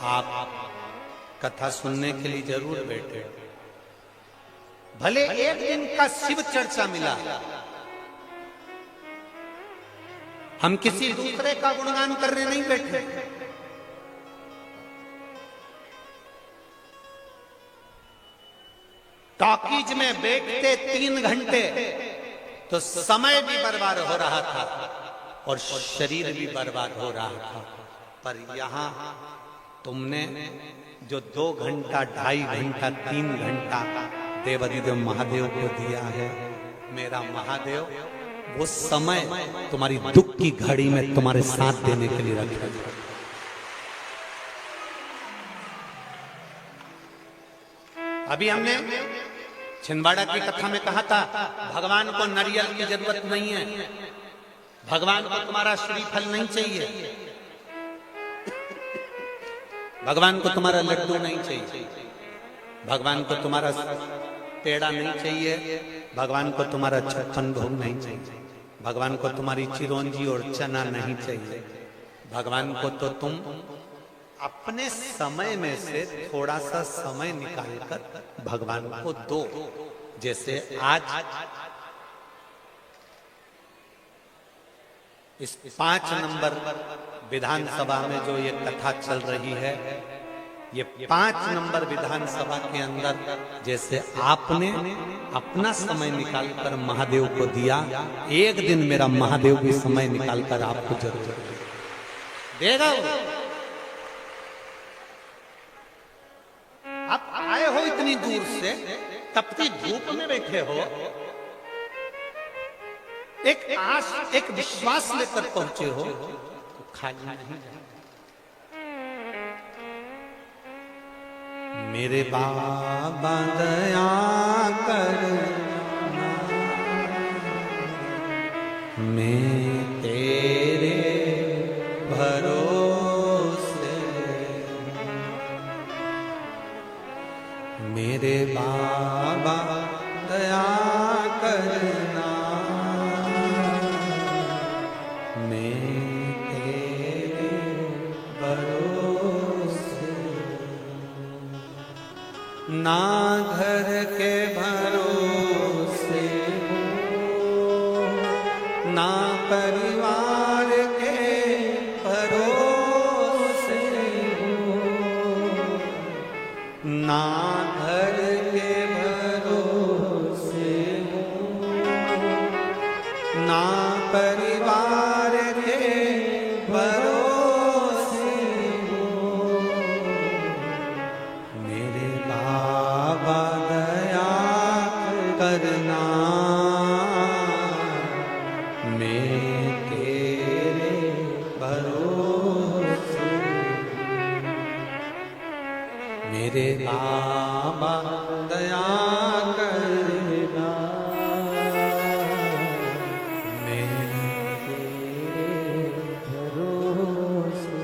आप कथा सुनने के लिए जरूर बैठे। भले एक दिन का शिव चर्चा मिला, हम किसी दूसरे का गुणगान करने नहीं बैठे। टॉकीज में बैठते 3 घंटे तो समय भी बर्बाद हो रहा था और शरीर भी बर्बाद हो रहा था। पर यहां तुमने जो 2 घंटा, 2.5 घंटा, 3 घंटा देवाधिदेव महादेव को दिया है, मेरा महादेव वो समय तुम्हारी दुख की घड़ी में तुम्हारे साथ देने के लिए रखा है। अभी हमने छिंदवाड़ा की कथा में कहा था, भगवान को नारियल की जरूरत नहीं है, भगवान को तुम्हारा श्रीफल नहीं चाहिए, भगवान को तुम्हारा लड्डू नहीं चाहिए, भगवान को तुम्हारा पेड़ा नहीं चाहिए, भगवान को तुम्हारा 56 भोग नहीं चाहिए, भगवान को तुम्हारी चिरौंजी और चना नहीं चाहिए। भगवान को तो तुम अपने समय में से थोड़ा सा समय निकालकर भगवान को दो। जैसे आज इस 5 नंबर विधानसभा में जो ये कथा चल रही है, ये 5 नंबर विधानसभा के अंदर जैसे आपने अपना समय निकालकर महादेव को दिया, एक दिन मेरा महादेव भी समय निकालकर आपको जरूर देगा। आप आए हो इतनी दूर से, तपती धूप में बैठे हो, एक आस, एक विश्वास लेकर पहुंचे हो, तो खाली नहीं। मेरे बाबा दया कर, मैं तेरे भरोसे, मेरे बाबा दया करना, मैं तेरे भरोसे, ना घर के भरोसे ना परिवार के भरोसे, ना घर के भरोसे ना परिवार के भरोसे, मेरे बाबा दया करना, मैं तेरे भरोसे, मेरे बाबा दया करना, मैं तेरे भरोसे,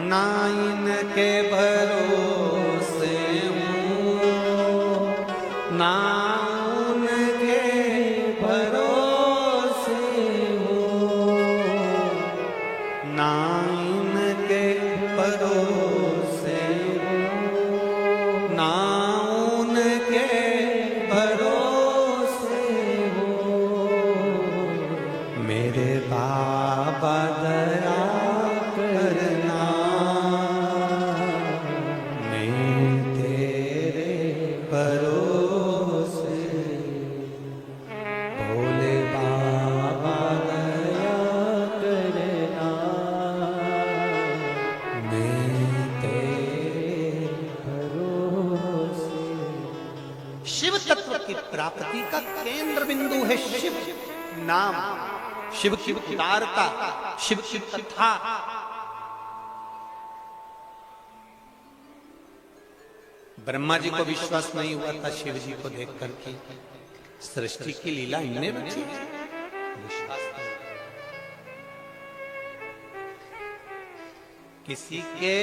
ना इनके भरोसे हूँ, ना उनके भरोसे हूँ, ना इनके भरोसे हूँ, ना उनके भरोसे हूँ, मेरे बाबा दया करना, मैं तेरे भरोसे, भोले बाबा दया करना, मैं तेरे भरोसे। शिव तत्व की प्राप्ति का केंद्र बिंदु है शिव नाम, शिव की उदारता, शिव की कथा। ब्रह्मा जी को विश्वास नहीं हुआ था शिव जी को देख करके, सृष्टि की लीला इनने रची है, विश्वास नहीं। किसी के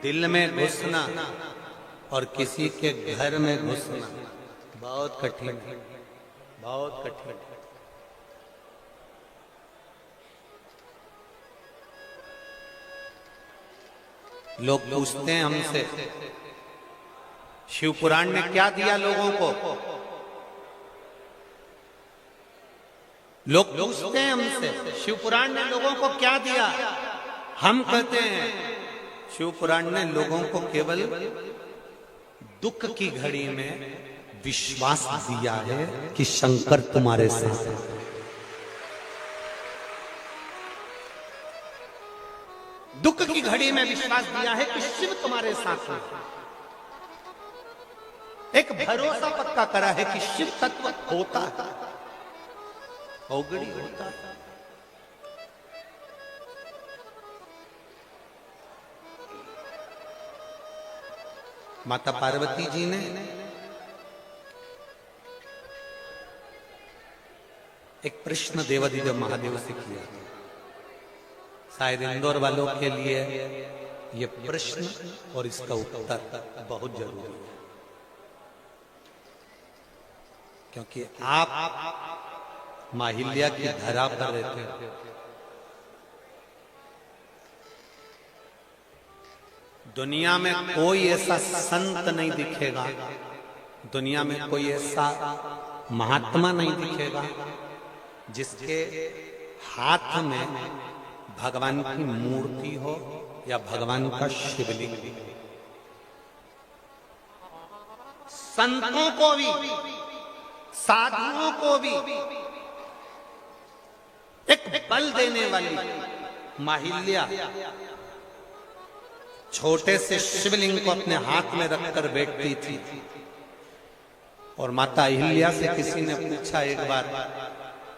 दिल में घुसना और किसी के घर में घुसना बहुत कठिन है, बहुत कठिन। लोग पूछते हैं हमसे, शिव पुराण ने क्या दिया लोगों को? लोग पूछते हैं हमसे, शिव पुराण ने लोगों को क्या दिया? हम कहते हैं शिव पुराण ने लोगों को केवल दुख की घड़ी में विश्वास दिया है कि शंकर तुम्हारे साथ है। दुख की घड़ी में विश्वास दिया है कि शिव तुम्हारे साथ है। एक भरोसा पक्का करा है कि शिव तत्व होता है, औगड़ी होता है। माता पार्वती जी ने एक प्रश्न देवादिदेव महादेव से किया। शायद इंदौर वालों के लिए यह प्रश्न और इसका उत्तर बहुत जरूरी है, क्योंकि आप माहिल्या की धरा पर रहते हो। दुनिया में कोई ऐसा संत नहीं दिखेगा, दुनिया में कोई ऐसा महात्मा नहीं दिखेगा जिसके हाथ में भगवान की मूर्ति हो या भगवान का शिवलिंग। संतों को भी, साधुओं को भी एक बल देने वाली माहिल्या छोटे से शिवलिंग को अपने हाथ में रखकर बैठती थी। और माता अहिल्या से किसी ने पूछा एक बार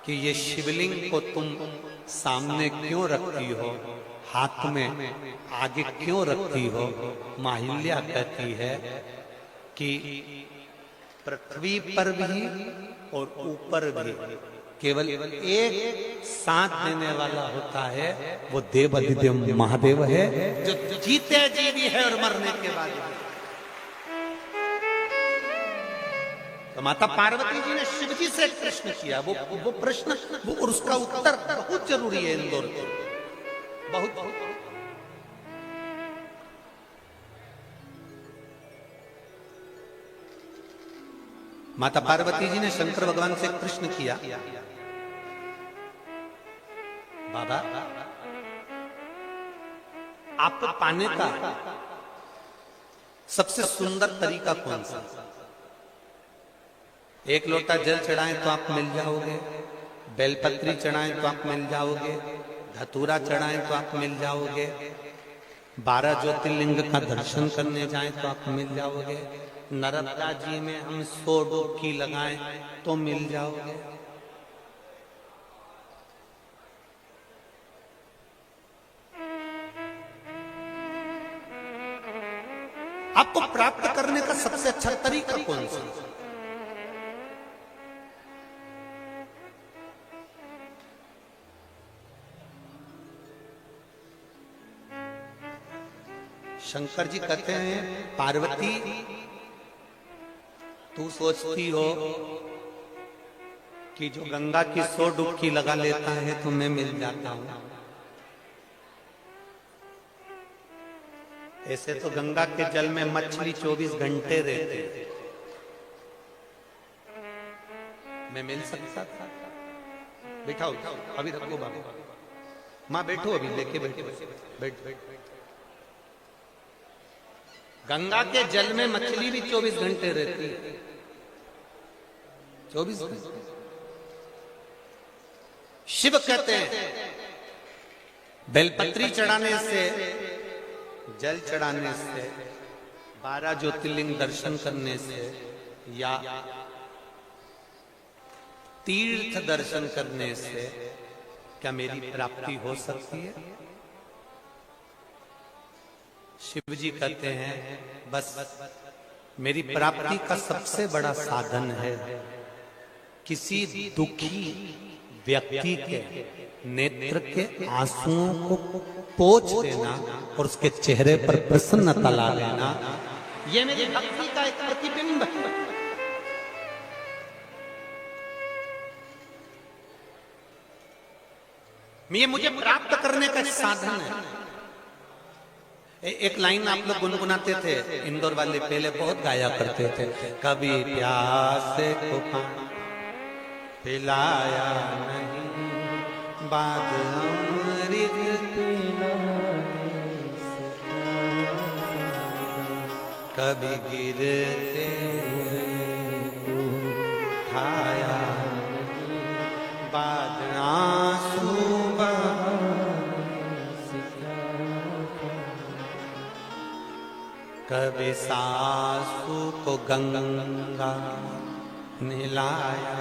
कि ये शिवलिंग को तुम सामने क्यों रखती हो, हाथ में आगे क्यों रखती हो? माहिल्या कहती है कि पृथ्वी पर भी और ऊपर भी केवल एक साथ देने वाला होता है, वो देवादिदेव महादेव है, जो जीते जी भी है और मरने के बाद भी। तो माता पार्वती जी ने शिव जी से एक प्रश्न किया। वो प्रश्न और उसका उत्तर बहुत जरूरी है इंदौर के, बहुत। माता पार्वती जी ने शंकर भगवान से एक प्रश्न किया, बाबा आप पाने का सबसे सुंदर तरीका कौन सा? एक लोटा जल चढ़ाएं तो आप मिल जाओगे, बेलपत्री चढ़ाएं तो आप मिल जाओगे, धतूरा चढ़ाएं तो आप मिल जाओगे, 12 ज्योतिर्लिंग का दर्शन करने जाएं तो आप मिल जाओगे, नर्मदा जी में हम 100 डुबकी लगाएं तो मिल जाओगे। आपको प्राप्त करने का सबसे अच्छा तरीका कौन सा? शंकर जी कहते हैं, पार्वती तू सोचती हो कि जो गंगा की 100 डुबकी लगा लेता है तो मैं मिल जाता हूं। ऐसे तो गंगा के जल में मछली 24 घंटे रहते, मैं मिल सकता था? बैठाओ अभी, रखो बाबू, माँ बैठो, अभी लेके बैठ। गंगा के जल में मछली भी 24 घंटे रहती है, 24 घंटे। शिव कहते हैं बेलपत्री चढ़ाने से, जल चढ़ाने से, 12 ज्योतिर्लिंग दर्शन करने से या तीर्थ दर्शन करने से क्या मेरी प्राप्ति हो सकती है? शिव जी कहते हैं बस मेरी प्राप्ति का सबसे बड़ा साधन है किसी दुखी व्यक्ति के नेत्र के आंसुओं को पोंछ देना और उसके चेहरे पर प्रसन्नता ला लेना। ये मेरी भक्ति का एक प्रतिबिंब है। ये मुझे प्राप्त करने का साधन है। एक लाइन आप लोग गुनगुनाते थे, इंदौर वाले पहले बहुत गाया करते थे, कभी प्यासे को पानी पिलाया नहीं, बाद अमृत पिलाने से कभी गिरते उठाया, बाद आंसू कभी सासू को गंगा नहलाया,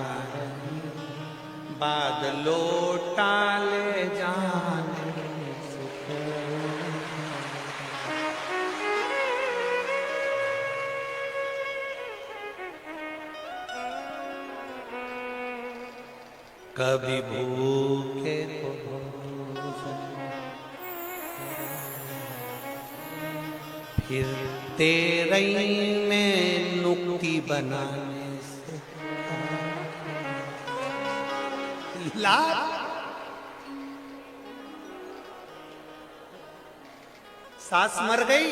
बाद लोटा ले जाने कभी भूखे को फिर तेरई में नुक्ति बनाने से लाख सास मर गई,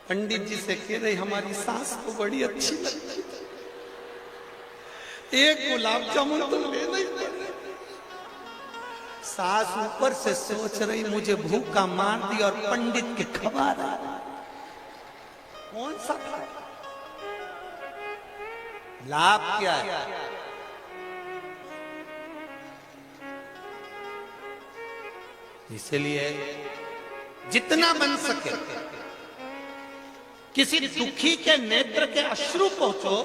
पंडित जी से कह रही हमारी सास को बड़ी अच्छी लगती, एक गुलाब जामुन तुम ले नहीं। सास ऊपर से सोच रही मुझे भूखा मार दी और पंडित के खबा रहा, कौन सा था? लाभ क्या है? इसलिए जितना बन सके किसी दुखी के नेत्र के अश्रु पहुंचो,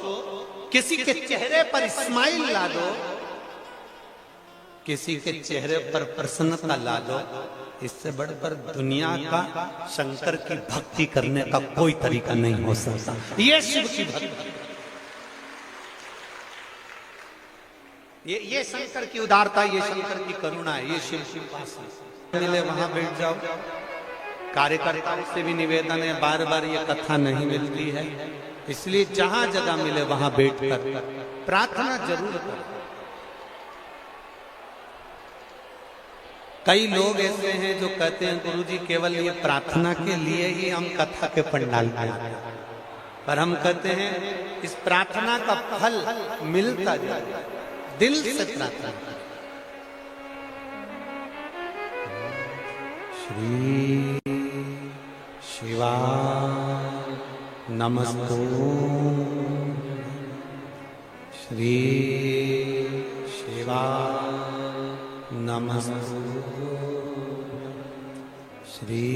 किसी के चेहरे पर स्माइल ला दो, किसी के चेहरे पर प्रसन्नता ला दो। इससे बढ़कर दुनिया का शंकर की भक्ति करने का कोई तरीका नहीं हो सकता। ये शिव की भक्ति, ये शंकर की उदारता, ये शंकर की करुणा है, ये शिव की उपासना। मिले वहां बैठ जाओ। कार्यकर्ताओं से भी निवेदन है, बार बार ये कथा नहीं मिलती है, इसलिए जहां जगह मिले वहां बैठकर प्रार्थना जरूर करो। कई लोग ऐसे हैं जो कहते हैं गुरुजी केवल ये प्रार्थना के लिए ही हम कथा के पंडाल में आते हैं, पर हम कहते हैं इस प्रार्थना का फल मिलता जाए, दिल से प्रार्थना। श्री शिवा नमस्तु, श्री शिवा नमस्तु, श्री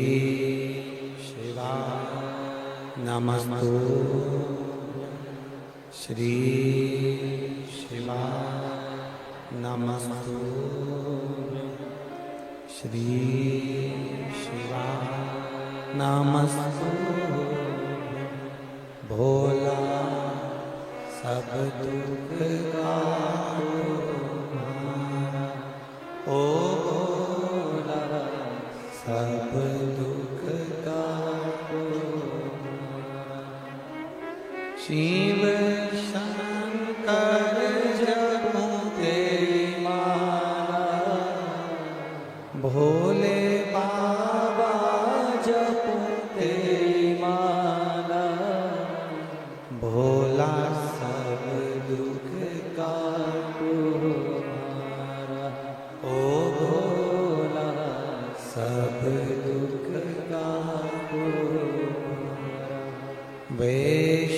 शिवा नमस्तु, श्री शिवा नमस्तु, श्री शिवा नमस्तु। भोला सब दुख का ओ भोला सब दुख का शिव शंकर जपो तेरी माला, भोले बाबा जपो तेरी माला, भोला सब दुख का तुम्हारा, ओ भोला सब दुख का तुम्हारा। वेश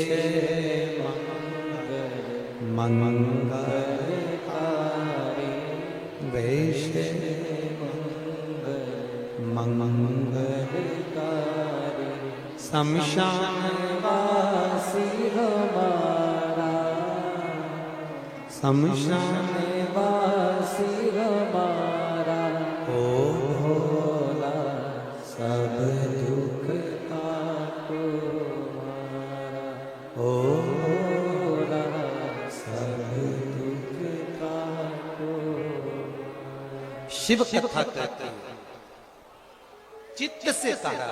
मंगलकारी, वेश मंगलकारी, शमशान वासी हमारा, शमशान वासी हमारा, ओ भोला सब दुख का तुम्हारा, ओ भोला सब दुख का तुम्हारा। शिव कथा कहते हैं चित्त से तारा।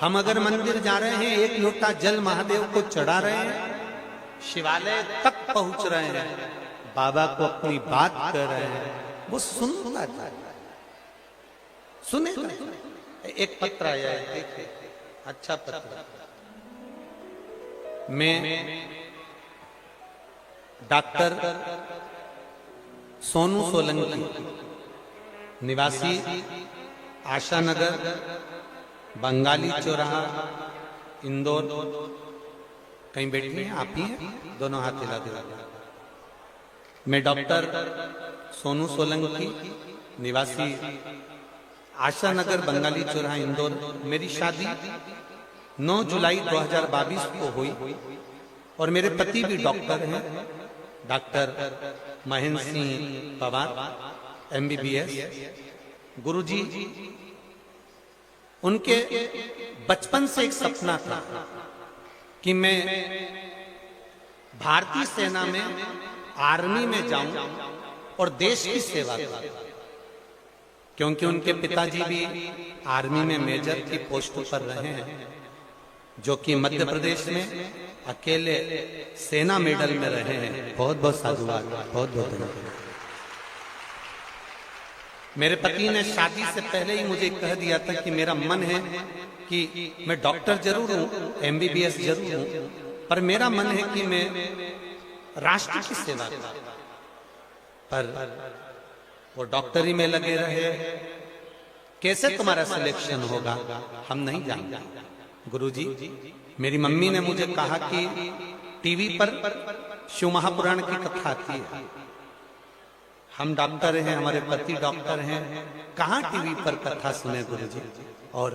हम अगर मंदिर जा रहे हैं, एक लोटा जल महादेव को चढ़ा रहे हैं, शिवालय तक पहुंच रहे हैं, बाबा को अपनी बात कर रहे हैं, वो सुनता है, सुने। एक पत्र आया है, देखिए, अच्छा पत्र। मैं डॉक्टर सोनू सोलंकी, निवासी आशानगर, बंगाली चौराहा, इंदौर। कहीं बैठी हैं आप ही हैं? दोनों हाथ हिला दिला। मैं डॉक्टर सोनू सोलंकी, निवासी आशा नगर, बंगाली चौराहा, इंदौर। मेरी शादी 9 जुलाई 2022 को हुई और मेरे पति भी डॉक्टर हैं, डॉक्टर महेंद्र सिंह पवार, MBBS। गुरुजी, उनके बचपन से एक सपना था कि मैं भारतीय सेना में, आर्मी में जाऊं और देश की सेवा करूं, क्योंकि उनके पिताजी भी आर्मी में मेजर की पोस्ट पर रहे हैं, जो कि मध्य प्रदेश में अकेले सेना मेडल में रहे हैं। बहुत बहुत साधुवाद, बहुत बहुत धन्यवाद। मेरे पति ने शादी से पहले ही मुझे कह दिया था कि मेरा मन है कि मैं डॉक्टर जरूर हूं, MBBS जरूर हूं, पर मेरा मन है कि मैं राष्ट्र की सेवा करूं। पर वो डॉक्टरी में लगे रहे। कैसे तुम्हारा सिलेक्शन होगा हम नहीं जानते। गुरुजी, मेरी मम्मी ने मुझे कहा कि टीवी पर शिव महापुराण की कथा आती है। हम डॉक्टर हैं, हमारे पति डॉक्टर हैं, कहाँ टीवी पर कथा सुने गुरुजी? और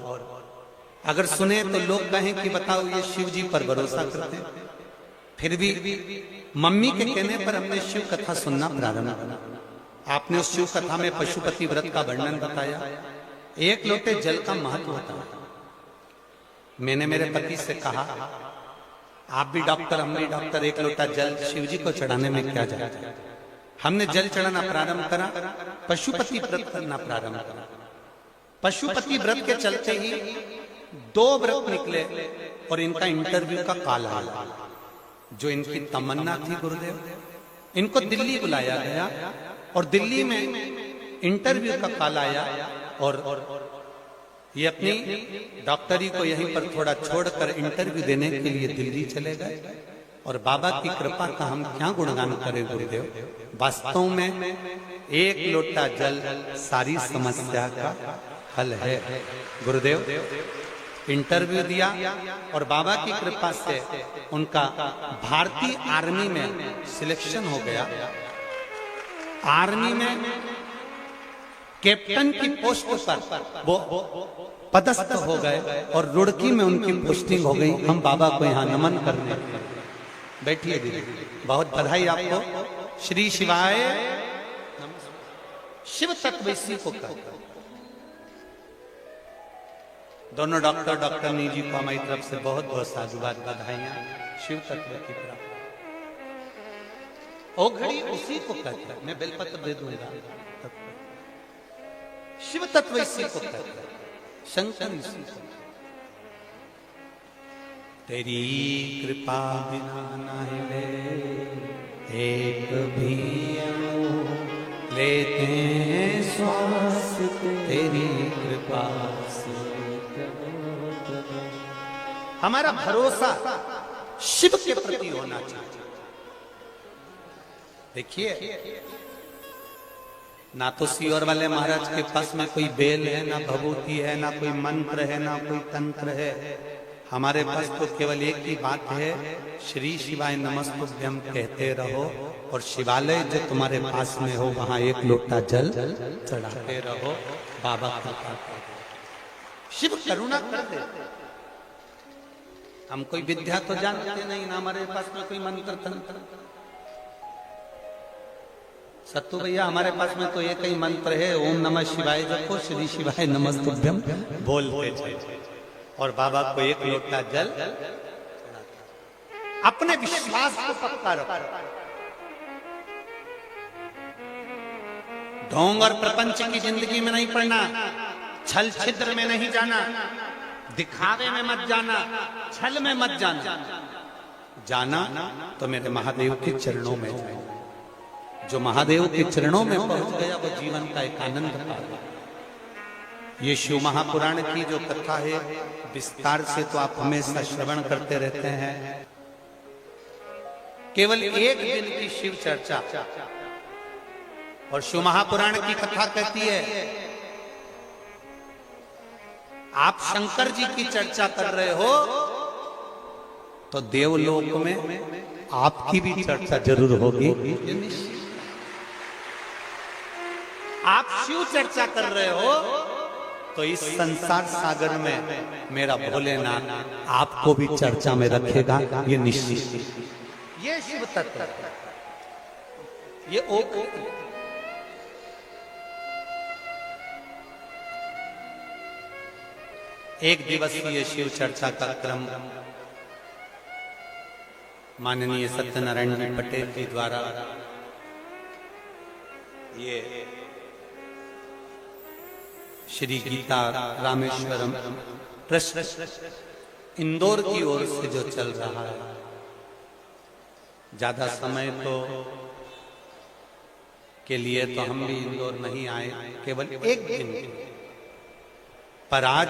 अगर सुने तो लोग कहें कि बताओ ये शिव जी पर भरोसा करते हैं। फिर भी मम्मी के कहने पर हमने शिव कथा सुनना प्रारंभ किया। आपने उस शिव कथा में पशुपति व्रत का वर्णन बताया, एक लोटे जल का महत्व बताया। मैंने मेरे पति से कहा, आप भी डॉक्टर, हम भी डॉक्टर, एक लोटा जल शिव जी को चढ़ाने में क्या जाता है। हमने जल चढ़ाना प्रारंभ करा, पशुपति व्रत करना प्रारंभ करा। पशुपति व्रत के चलते ही 2 व्रत निकले और इनका इंटरव्यू का काल आया। जो इनकी तमन्ना थी गुरुदेव, इनको दिल्ली बुलाया गया और दिल्ली में इंटरव्यू का काल आया और ये अपनी डॉक्टरी को यहीं पर थोड़ा छोड़कर इंटरव्यू देने के लिए दिल्ली चले गए। और बाबा की कृपा का हम क्या गुणगान करें गुरुदेव। वास्तव में एक लोटा जल सारी समस्या का हल है। गुरुदेव इंटरव्यू दिया और बाबा की कृपा से उनका भारतीय आर्मी में सिलेक्शन हो गया। आर्मी में कैप्टन की पोस्ट पर वो पदस्थ हो गए और रुड़की में उनकी पोस्टिंग हो गई। हम बाबा को यहाँ नमन करने। बैठिए दीदी, बहुत बधाई आपको। श्री शिवाय। शिव तत्व इसी को कहते हैं। दोनों डॉक्टर नीजी को हमारी तरफ से बहुत बहुत साधुवाद, बधाइयां। शिव तत्व की प्राप्ति ओ घड़ी उसी को कहते हैं। मैं बेलपत्र दे दूंगा। शिव तत्व इसी को कहते हैं, शंकर इसी को। तेरी कृपा बिना नहीं ले एक भी लेते हैं श्वास, तेरी कृपा से। हमारा भरोसा शिव के प्रति होना चाहिए। देखिए, ना तो सीहोर वाले महाराज के पास में कोई बेल है, ना भभूति है, ना कोई मंत्र है, ना कोई तंत्र है। हमारे पास तो केवल एक ही बात है, श्री शिवाय नमस्तुभ्यं कहते रहो और शिवालय जो तुम्हारे पास में हो वहां एक लोटा जल चढ़ाते रहो। बाबा कृपा, शिव करुणा कर दे। हम कोई विद्या तो जानते नहीं, ना हमारे पास में कोई मंत्र तंत्र। सत्तू भैया, हमारे पास में तो एक ही मंत्र है, ओम नमः शिवाय जपो, श्री शिवाय नमस्तुभ्यं बोलते जाओ और बाबा को एक लोटा जल। अपने विश्वास को पक्का रखो। ढोंग और प्रपंच की जिंदगी में नहीं पड़ना, छल छिद्र में नहीं जाना, दिखावे में मत जाना, छल में मत जाना। जाना तो मेरे महादेव के चरणों में जाए। जो महादेव के चरणों में पहुंच गया वो जीवन का एक आनंद पा गया। ये शिव महापुराण की जो कथा है विस्तार से तो आप हमेशा श्रवण करते रहते हैं। केवल एक दिन की शिव चर्चा और शिव महापुराण की कथा कहती है आप शंकर जी की चर्चा कर रहे हो तो देवलोक में आपकी भी चर्चा जरूर होगी। आप शिव चर्चा कर रहे हो तो इस संसार सागर में मेरा भोलेनाथ आपको भी चर्चा में रखेगा, ये निश्चित। ये शिव तत्व, ये एक दिवसीय शिव चर्चा का क्रम माननीय सत्यनारायण जी पटेल जी द्वारा ये श्री गीता रामेश्वरम ट्रस्ट इंदौर की ओर से जो चल रहा है, ज्यादा समय तो के लिए तो हम भी इंदौर नहीं आए, केवल एक दिन, पर आज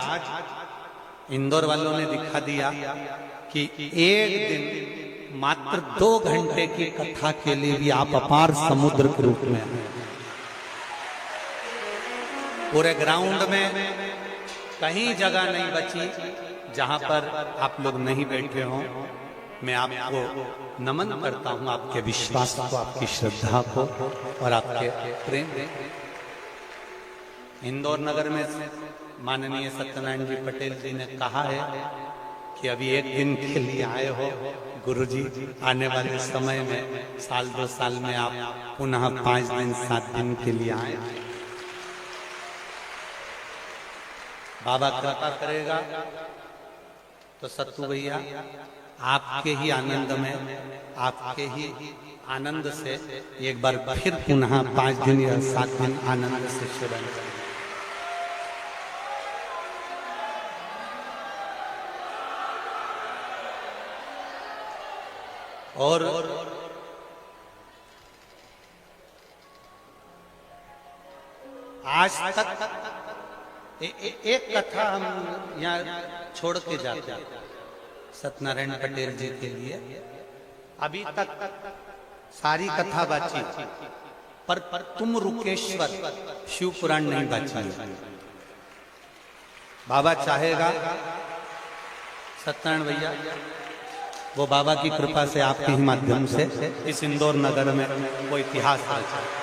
इंदौर वालों ने दिखा दिया कि एक दिन मात्र 2 घंटे की कथा के लिए भी आप अपार समुद्र के रूप में हैं। पूरे ग्राउंड में कहीं जगह नहीं बची जहां पर आप लोग नहीं बैठे हों। मैं आपको नमन करता हूं, आपके विश्वास को, आपकी श्रद्धा को और आपके प्रेम। इंदौर नगर में माननीय सत्यनारायण जी पटेल जी ने कहा है कि अभी एक दिन के लिए आए हो गुरुजी, आने वाले समय में 1-2 साल में आप पुनः 5 दिन 7 दिन के लिए आए। बाबा कृपा करेगा तो सत्तू भैया आपके ही आनंद में, आपके ही आनंद से एक बार फिर पुनः 5 दिन या 7 दिन आनंद से सेवन करें। और आज तक एक कथा हम यहाँ छोड़ के जाते हैं सत्यनारायण पटेल जी के लिए। अभी तक सारी कथा बाची, पर तुम रुकेश्वर शिव पुराण नहीं बाची। बाबा चाहेगा सत्यनारायण भैया, वो बाबा की कृपा से आपके ही माध्यम से इस इंदौर नगर में वो इतिहास आ जाए।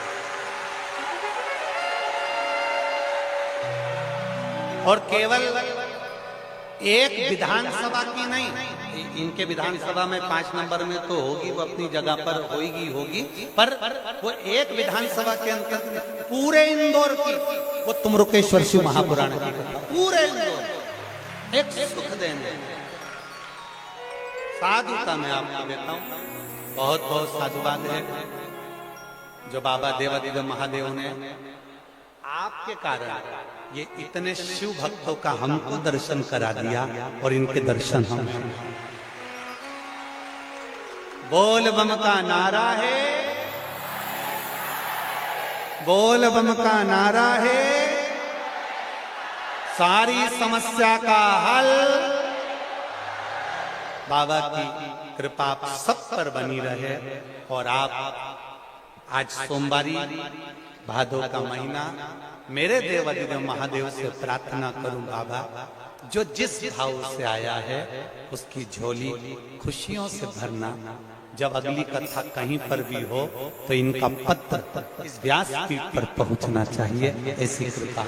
और केवल एक विधानसभा की नहीं, इनके विधानसभा में 5 नंबर में तो होगी, वो अपनी जगह पर होगी, पर वो एक विधानसभा के अंतर्गत पूरे इंदौर की वो तुमरुकेश्वर शिव महापुराण की पूरे इंदौर एक सुख देने साधुता में आपको देता हूं। बहुत बहुत साधुवाद है जो बाबा देवादिदेव महादेव ने आपके कारण ये इतने शिव भक्तों का हमको दर्शन करा दिया और इनके दर्शन हम। बोल बम का नारा है, बोल बम का नारा है, सारी समस्या का हल। बाबा की कृपा आप सब पर बनी रहे। और आप आज सोमवारी भादो का महीना, मेरे देवादिदेव महादेव से प्रार्थना करूं बाबा, जो जिस भाव से आया है उसकी झोली खुशियों से भरना। जब अगली कथा कहीं पर भी हो तो इनका पत्र इस व्यासपीठ पर पहुंचना चाहिए, ऐसी कृपा।